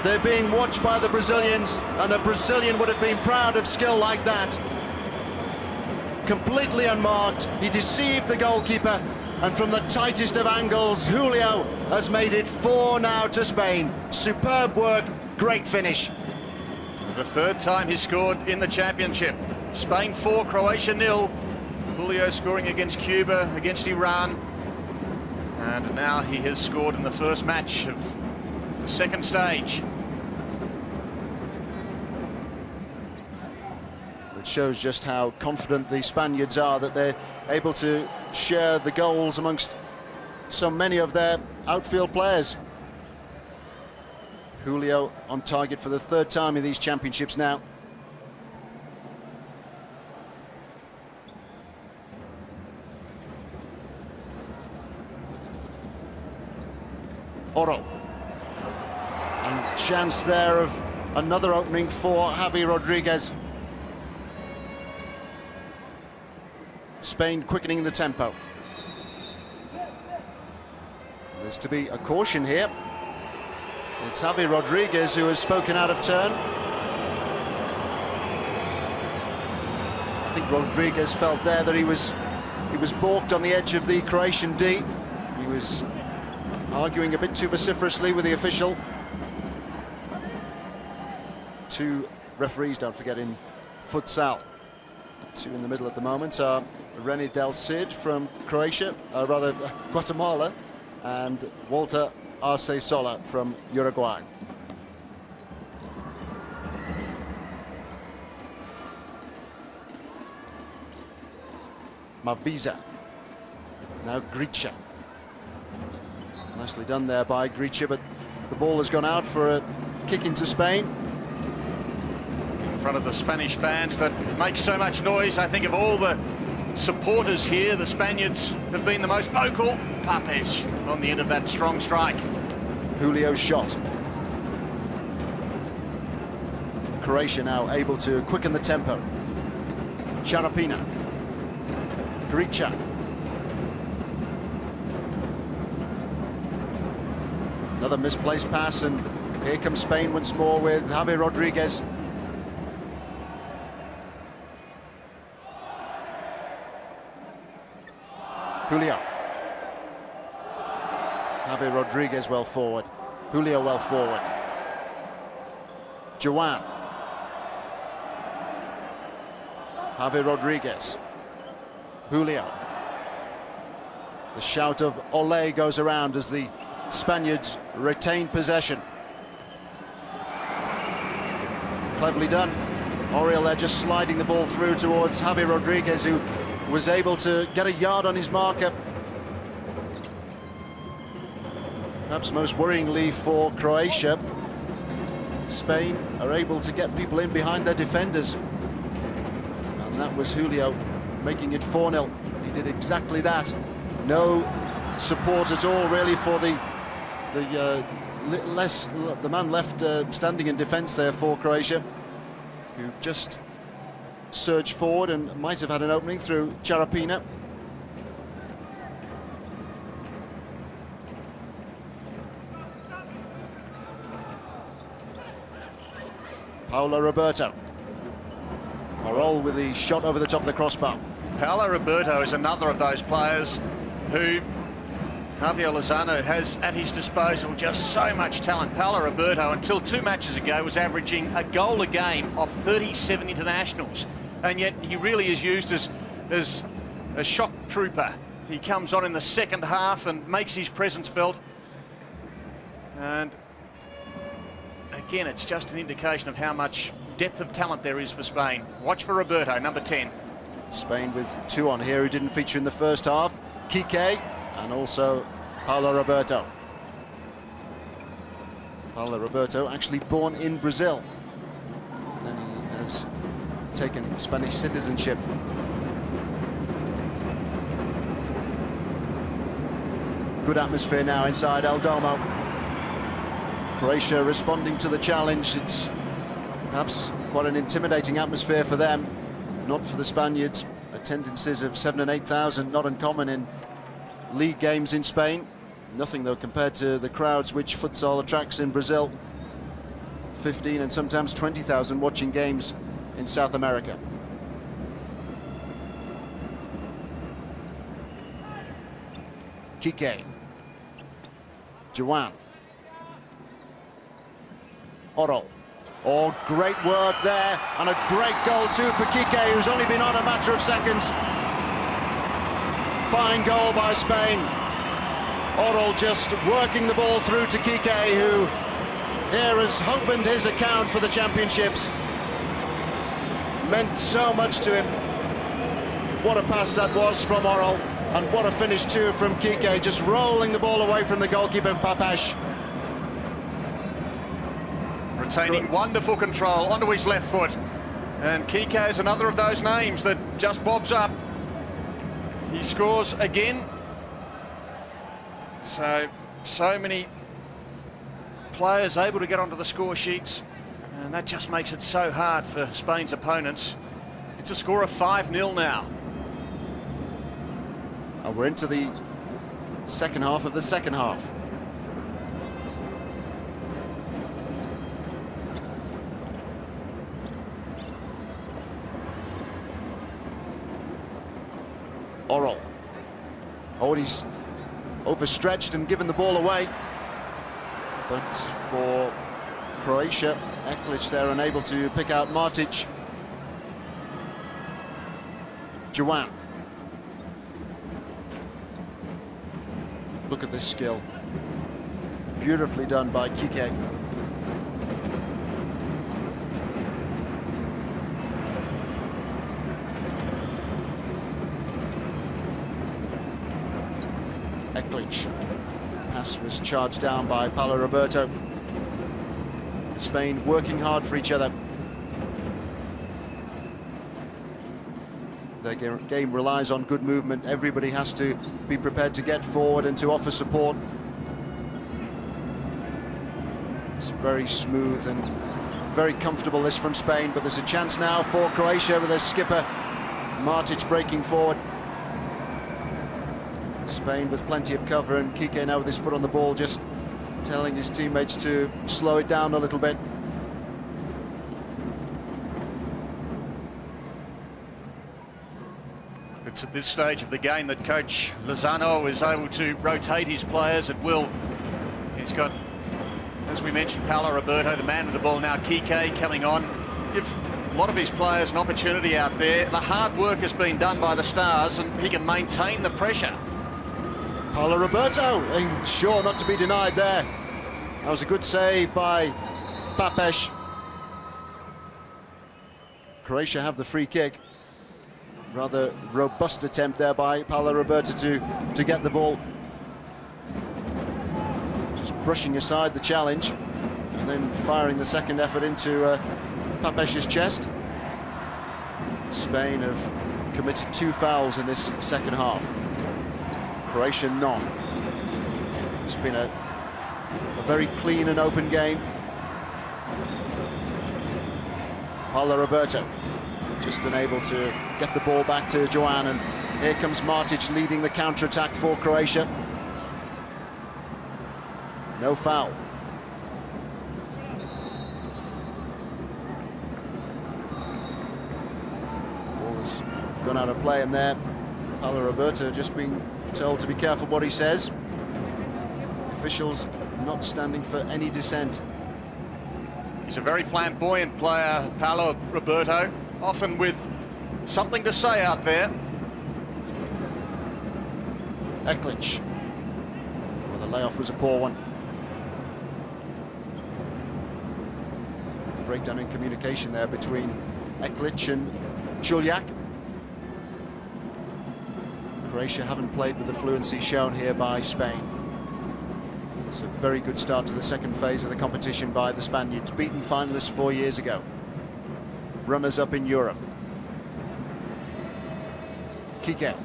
S2: They're being watched by the Brazilians, and a Brazilian would have been proud of skill like that. Completely unmarked, he deceived the goalkeeper, and from the tightest of angles, Julio has made it 4 now to Spain. Superb work, great finish.
S1: The third time he scored in the championship. Spain 4, Croatia 0. Julio scoring against Cuba, against Iran. And now he has scored in the first match of the second stage.
S2: It shows just how confident the Spaniards are that they're able to share the goals amongst so many of their outfield players. Julio on target for the third time in these championships now. Oro. And chance there of another opening for Javi Rodriguez. Spain quickening the tempo. There's to be a caution here. It's Javi Rodriguez who has spoken out of turn. I think Rodriguez felt there that he was balked on the edge of the Croatian D. He was arguing a bit too vociferously with the official. 2 referees, don't forget, in futsal. 2 in the middle at the moment are René Del Cid from Croatia, Guatemala, and Walter Arce Sola from Uruguay. Mavisa. Now Gricha. Nicely done there by Gricha, but the ball has gone out for a kick into Spain.
S1: In front of the Spanish fans that make so much noise, I think of all the supporters here, the Spaniards have been the most vocal. Papes on the end of that strong strike.
S2: Julio's shot. Croatia now able to quicken the tempo. Charapina. Gricha. Another misplaced pass, and here comes Spain once more with Javi Rodriguez. Julio. Javi Rodriguez well forward. Julio well forward. Joan. Javi Rodriguez. Julio. The shout of Olé goes around as the Spaniards retain possession. Cleverly done. Oriol there just sliding the ball through towards Javi Rodriguez, who was able to get a yard on his marker. Perhaps most worryingly for Croatia, Spain are able to get people in behind their defenders. And that was Julio making it 4-0. He did exactly that. No support at all really for the man left standing in defence there for Croatia, who've just surged forward and might have had an opening through Charapina. Paulo Roberto. Marol with the shot over the top of the crossbar.
S1: Paulo Roberto is another of those players who Javier Lozano has at his disposal just so much talent. Paulo Roberto, until 2 matches ago, was averaging a goal a game off 37 internationals, and yet he really is used as a shock trooper. He comes on in the second half and makes his presence felt, and again, it's just an indication of how much depth of talent there is for Spain. Watch for Roberto, number 10.
S2: Spain with 2 on here who didn't feature in the first half. Kike and also Paulo Roberto. Paulo Roberto, actually born in Brazil. Then he has taken Spanish citizenship. Good atmosphere now inside El Domo. Croatia responding to the challenge. It's Perhaps quite an intimidating atmosphere for them, not for the Spaniards. Attendances of 7,000 and 8,000, not uncommon in league games in Spain. Nothing, though, compared to the crowds which futsal attracts in Brazil. 15 and sometimes 20,000 watching games in South America. Kike. Juan. Orol. Oh, great work there, and a great goal too for Kike, who's only been on a matter of seconds. Fine goal by Spain. Orol just working the ball through to Kike, who here has opened his account for the championships. Meant so much to him. What a pass that was from Orol, and what a finish too from Kike, just rolling the ball away from the goalkeeper, Papesh.
S1: Retaining wonderful control onto his left foot. And Kike is another of those names that just bobs up. He scores again. So many players able to get onto the score sheets, and that just makes it so hard for Spain's opponents. It's a score of 5-0 now.
S2: And we're into the second half of the second half. Orol. Oh, he's overstretched and given the ball away. But for Croatia, Eklic there unable to pick out Martic. Juan. Look at this skill. Beautifully done by Kike. Eklic. Pass was charged down by Paulo Roberto. Spain working hard for each other. Their game relies on good movement. Everybody has to be prepared to get forward and to offer support. It's very smooth and very comfortable, this from Spain, but there's a chance now for Croatia with their skipper Martic breaking forward. Spain with plenty of cover, and Kike now with his foot on the ball, just telling his teammates to slow it down a little bit.
S1: It's at this stage of the game that coach Lozano is able to rotate his players at will. He's got, as we mentioned, Paulo Roberto, the man with the ball now. Kike coming on. Give a lot of his players an opportunity out there. The hard work has been done by the Stars, and he can maintain the pressure.
S2: Paulo Roberto, sure not to be denied there. That was a good save by Papesh. Croatia have the free kick. Rather robust attempt there by Paulo Roberto to get the ball. Just brushing aside the challenge and then firing the second effort into Papesh's chest. Spain have committed 2 fouls in this second half. Croatia none. It's been a very clean and open game. Paulo Roberto just unable to get the ball back to Juan, and here comes Martic leading the counter-attack for Croatia. No foul. Ball has gone out of play, and there Paulo Roberto just being told to be careful what he says. Officials not standing for any dissent.
S1: He's a very flamboyant player, Paulo Roberto, often with something to say out there.
S2: Eklic. Well, the layoff was a poor one. Breakdown in communication there between Eklic and Juliak. Croatia haven't played with the fluency shown here by Spain. It's a very good start to the second phase of the competition by the Spaniards, beaten finalists 4 years ago. Runners-up in Europe. Kike.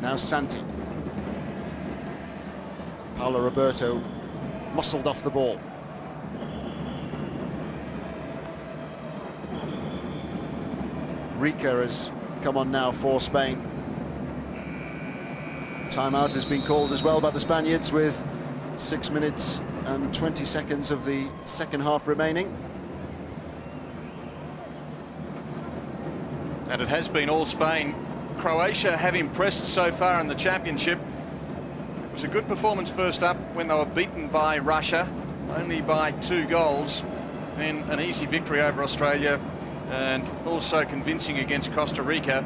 S2: Now Santi. Paulo Roberto muscled off the ball. Rica has come on now for Spain. Timeout has been called as well by the Spaniards with 6 minutes and 20 seconds of the second half remaining.
S1: And it has been all Spain. Croatia have impressed so far in the championship. It was a good performance first up when they were beaten by Russia, only by 2 goals. Then an easy victory over Australia and also convincing against Costa Rica.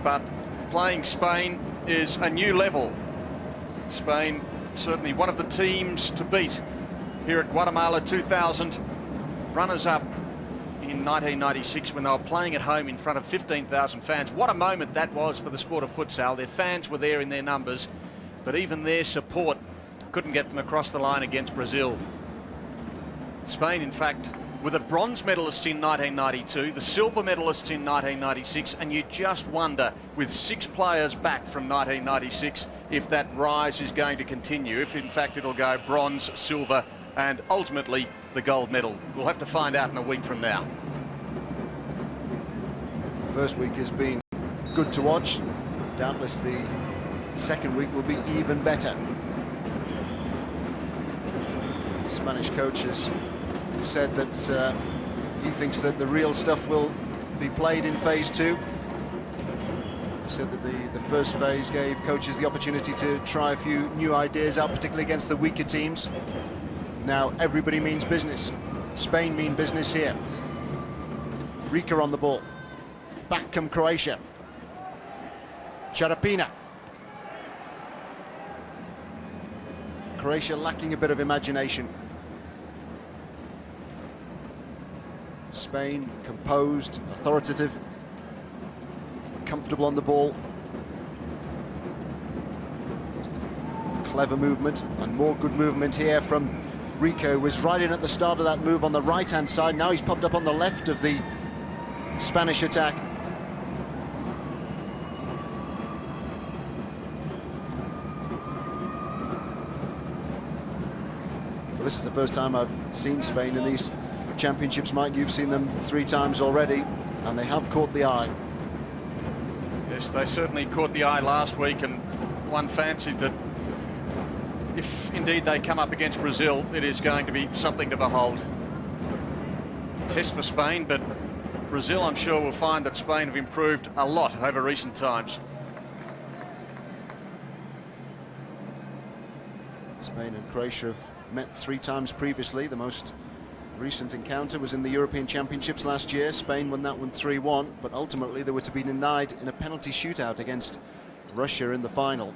S1: But playing Spain is a new level. Spain certainly one of the teams to beat here at Guatemala 2000. Runners-up in 1996 when they were playing at home in front of 15,000 fans. What a moment that was for the sport of futsal. Their fans were there in their numbers, but even their support couldn't get them across the line against Brazil. Spain, in fact, were the bronze medalists in 1992, the silver medalists in 1996, and you just wonder, with 6 players back from 1996, if that rise is going to continue, if in fact it'll go bronze, silver, and ultimately the gold medal. We'll have to find out in a week from now.
S2: The first week has been good to watch. Doubtless the second week will be even better. The Spanish coach has said that he thinks that the real stuff will be played in phase 2. He said that the first phase gave coaches the opportunity to try a few new ideas out, particularly against the weaker teams. Now everybody means business. Spain mean business here. Rica on the ball. Back come Croatia. Charapina. Croatia lacking a bit of imagination. Spain composed, authoritative, comfortable on the ball. Clever movement and more good movement here from Rico. Was right in at the start of that move on the right-hand side. Now he's popped up on the left of the Spanish attack. Well, this is the first time I've seen Spain in these championships, Mike. You've seen them 3 times already, and they have caught the eye.
S1: Yes, they certainly caught the eye last week, and one fancied that if indeed they come up against Brazil, it is going to be something to behold. Test for Spain, but Brazil, I'm sure, will find that Spain have improved a lot over recent times.
S2: Spain and Croatia have met 3 times previously. The most recent encounter was in the European Championships last year. Spain won that one 3-1, but ultimately they were to be denied in a penalty shootout against Russia in the final.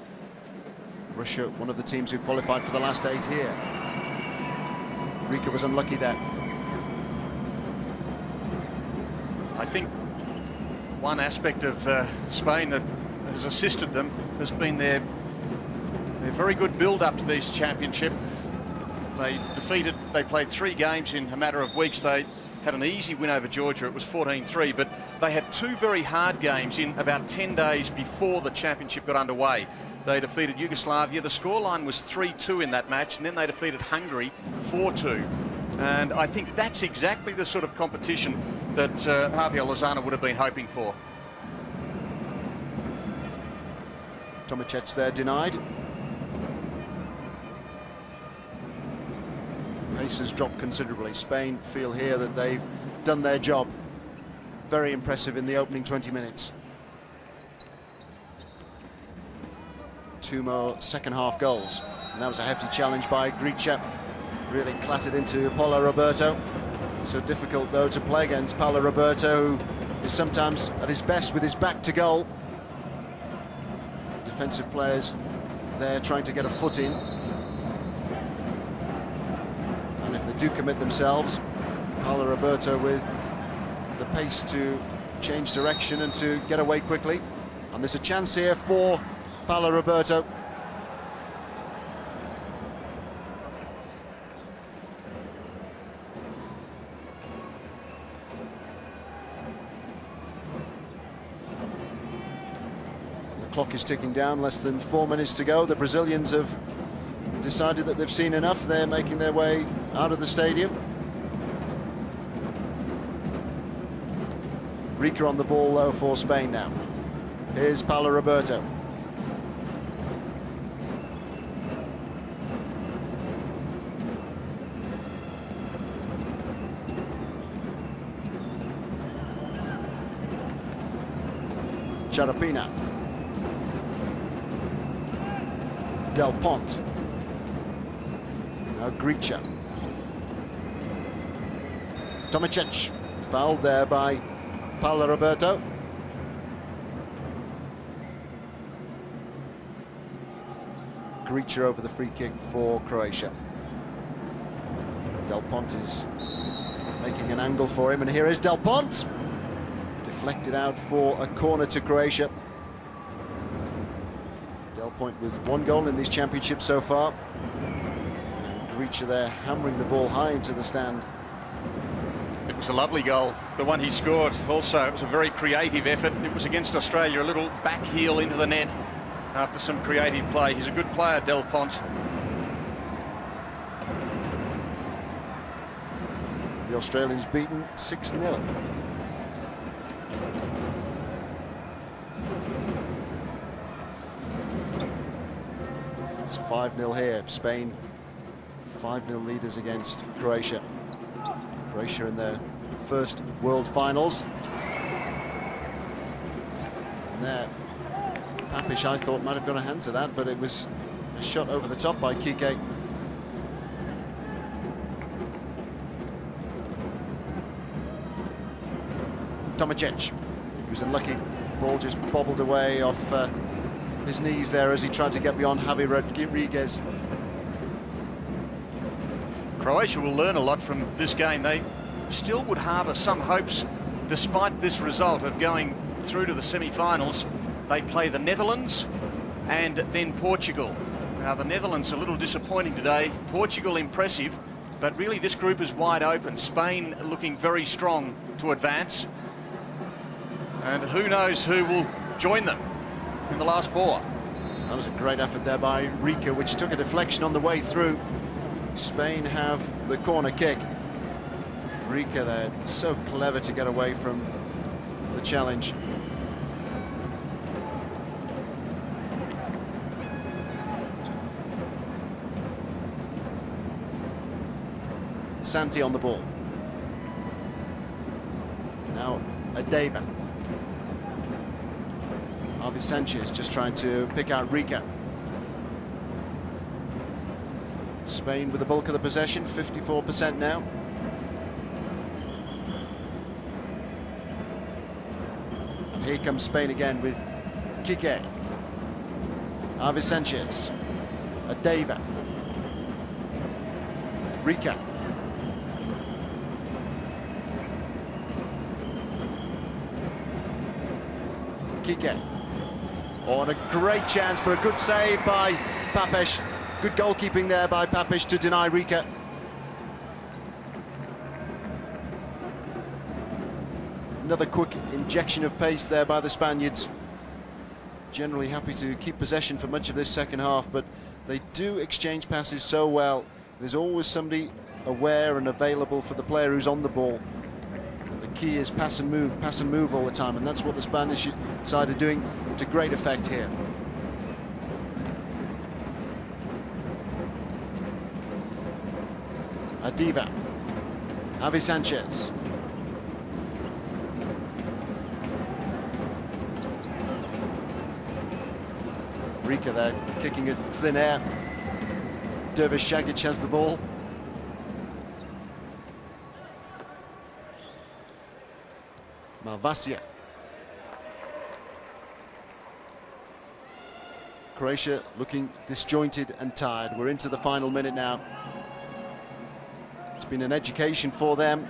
S2: Russia, one of the teams who qualified for the last 8 here. Rica was unlucky there.
S1: I think one aspect of Spain that has assisted them has been their very good build-up to this championship. They played 3 games in a matter of weeks. They had an easy win over Georgia. It was 14-3, but they had 2 very hard games in about 10 days before the championship got underway. They defeated Yugoslavia. The scoreline was 3-2 in that match, and then they defeated Hungary 4-2. And I think that's exactly the sort of competition that Javier Lozano would have been hoping for.
S2: Tomacek there denied. Pace has dropped considerably. Spain feel here that they've done their job. Very impressive in the opening 20 minutes. 2 more second half goals. And that was a hefty challenge by Gricha. Really clattered into Paulo Roberto. So difficult though to play against Paulo Roberto, who is sometimes at his best with his back to goal. Defensive players there trying to get a foot in. And if they do commit themselves, Paulo Roberto with the pace to change direction and to get away quickly. And there's a chance here for Paulo Roberto. The clock is ticking down, less than 4 minutes to go. The Brazilians have decided that they've seen enough. They're making their way out of the stadium. Rika on the ball though for Spain now. Here's Paulo Roberto. Charapina. Del Pont. Now Gricha. Tomicic. Fouled there by Paulo Roberto. Gricha over the free kick for Croatia. Del Pont is making an angle for him, and here is Del Pont. Deflected out for a corner to Croatia. Del Pont with 1 goal in these championships so far. Gricha there hammering the ball high into the stand.
S1: It was a lovely goal, the one he scored. Also, it was a very creative effort. It was against Australia, a little back heel into the net after some creative play. He's a good player, Del Pont.
S2: The Australians beaten 6-0. It's 5-0 here. Spain 5-0 leaders against Croatia. Croatia in their first World Finals. And there, Papish, I thought, might have got a hand to that, but it was a shot over the top by Kike. Tomicic. He was unlucky. Ball just bobbled away off his knees there as he tried to get beyond Javi Rodriguez.
S1: Croatia will learn a lot from this game. They still would harbour some hopes, despite this result, of going through to the semi-finals. They play the Netherlands and then Portugal. Now, the Netherlands a little disappointing today. Portugal impressive, but really this group is wide open. Spain looking very strong to advance. And who knows who will join them in the last 4.
S2: That was a great effort there by Rika, which took a deflection on the way through. Spain have the corner kick. Rika there, so clever to get away from the challenge. Santi on the ball. Now Adeva. Alvis Sanchez just trying to pick out Rika. Spain with the bulk of the possession, 54% now. And here comes Spain again with Kike. Alvis Sanchez. Adeva. Rika. Kike. Oh, and a great chance, but a good save by Papish. Good goalkeeping there by Papish to deny Rika. Another quick injection of pace there by the Spaniards. Generally happy to keep possession for much of this second half, but they do exchange passes so well. There's always somebody aware and available for the player who's on the ball. And the key is pass and move all the time, and that's what the Spanish side are doing to great effect here. Adeva. Javi Sanchez. Rika there, kicking it thin air. Dervish Shagic has the ball. Malvasia. Croatia looking disjointed and tired. We're into the final minute now. It's been an education for them.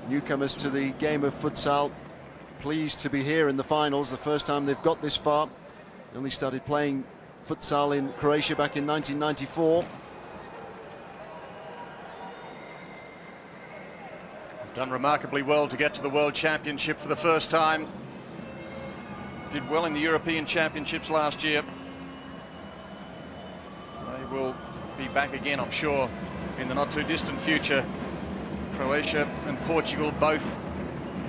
S2: Newcomers to the game of futsal. Pleased to be here in the finals. The first time they've got this far. They only started playing futsal in Croatia back in 1994.
S1: They've done remarkably well to get to the World Championship for the first time. Did well in the European Championships last year. They will be back again, I'm sure, in the not too distant future. Croatia and Portugal both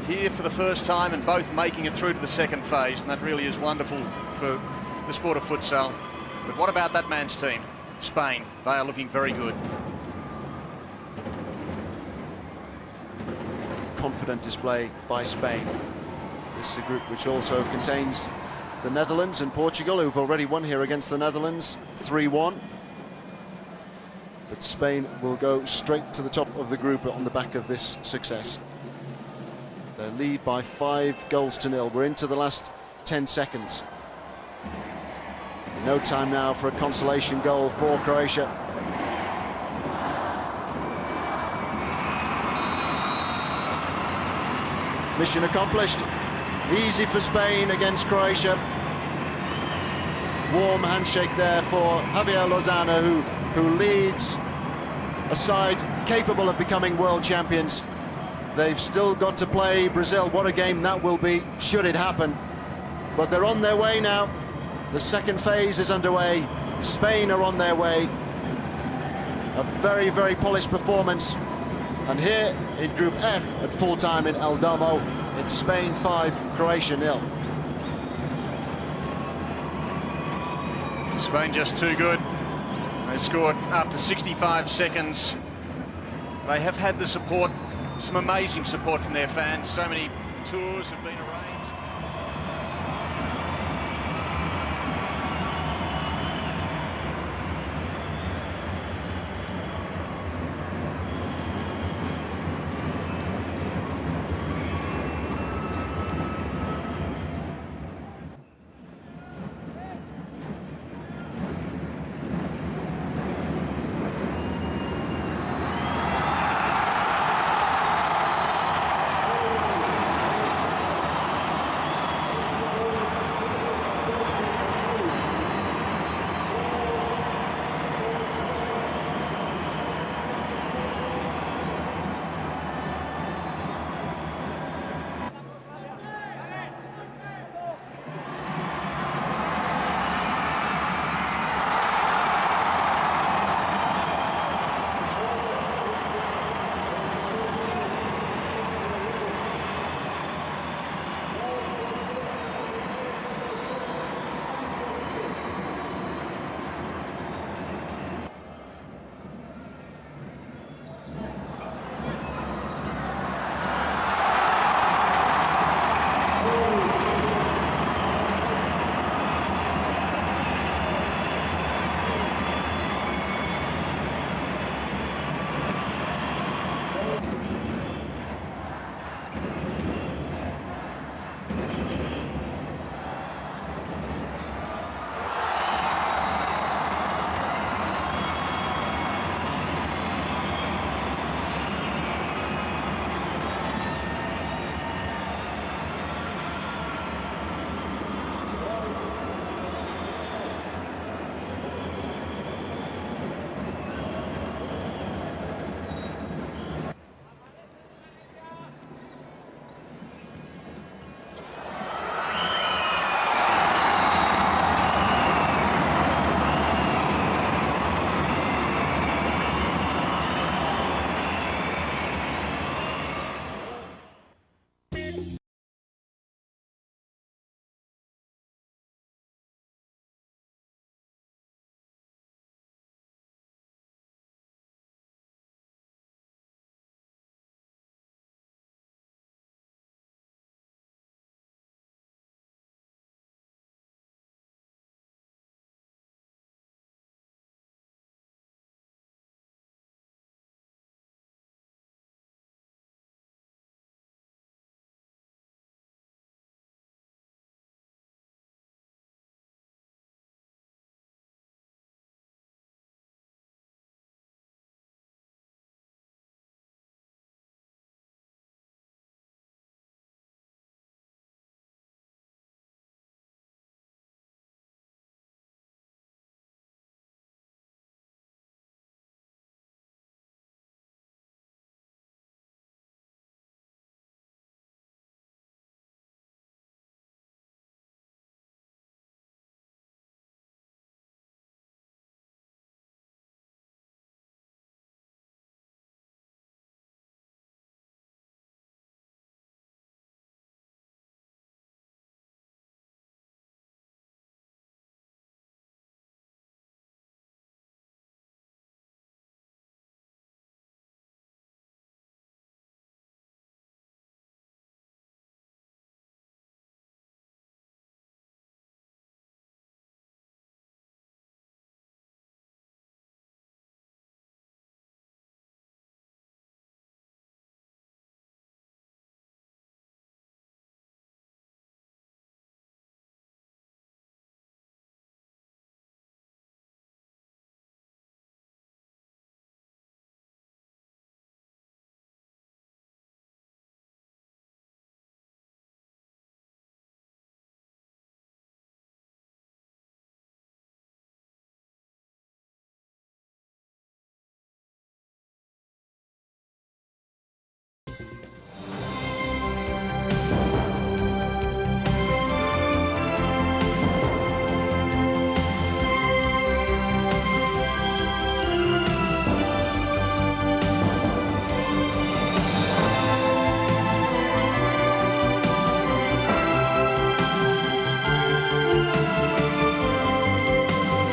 S1: here for the first time and both making it through to the second phase, and that really is wonderful for the sport of futsal. But what about that man's team? Spain. They are looking very good.
S2: Confident display by Spain. This is a group which also contains the Netherlands and Portugal, who've already won here against the Netherlands 3-1. But Spain will go straight to the top of the group on the back of this success. They lead by 5-0. We're into the last 10 seconds. No time now for a consolation goal for Croatia. Mission accomplished. Easy for Spain against Croatia. Warm handshake there for Javier Lozano, who leads a side capable of becoming world champions. They've still got to play Brazil. What a game that will be, should it happen. But they're on their way now. The second phase is underway. Spain are on their way. A very, very polished performance. And here in Group F at full-time in El Domo, it's Spain 5, Croatia 0.
S1: Spain just too good. They scored after 65 seconds. They have had the support, some amazing support from their fans. So many tours have been around.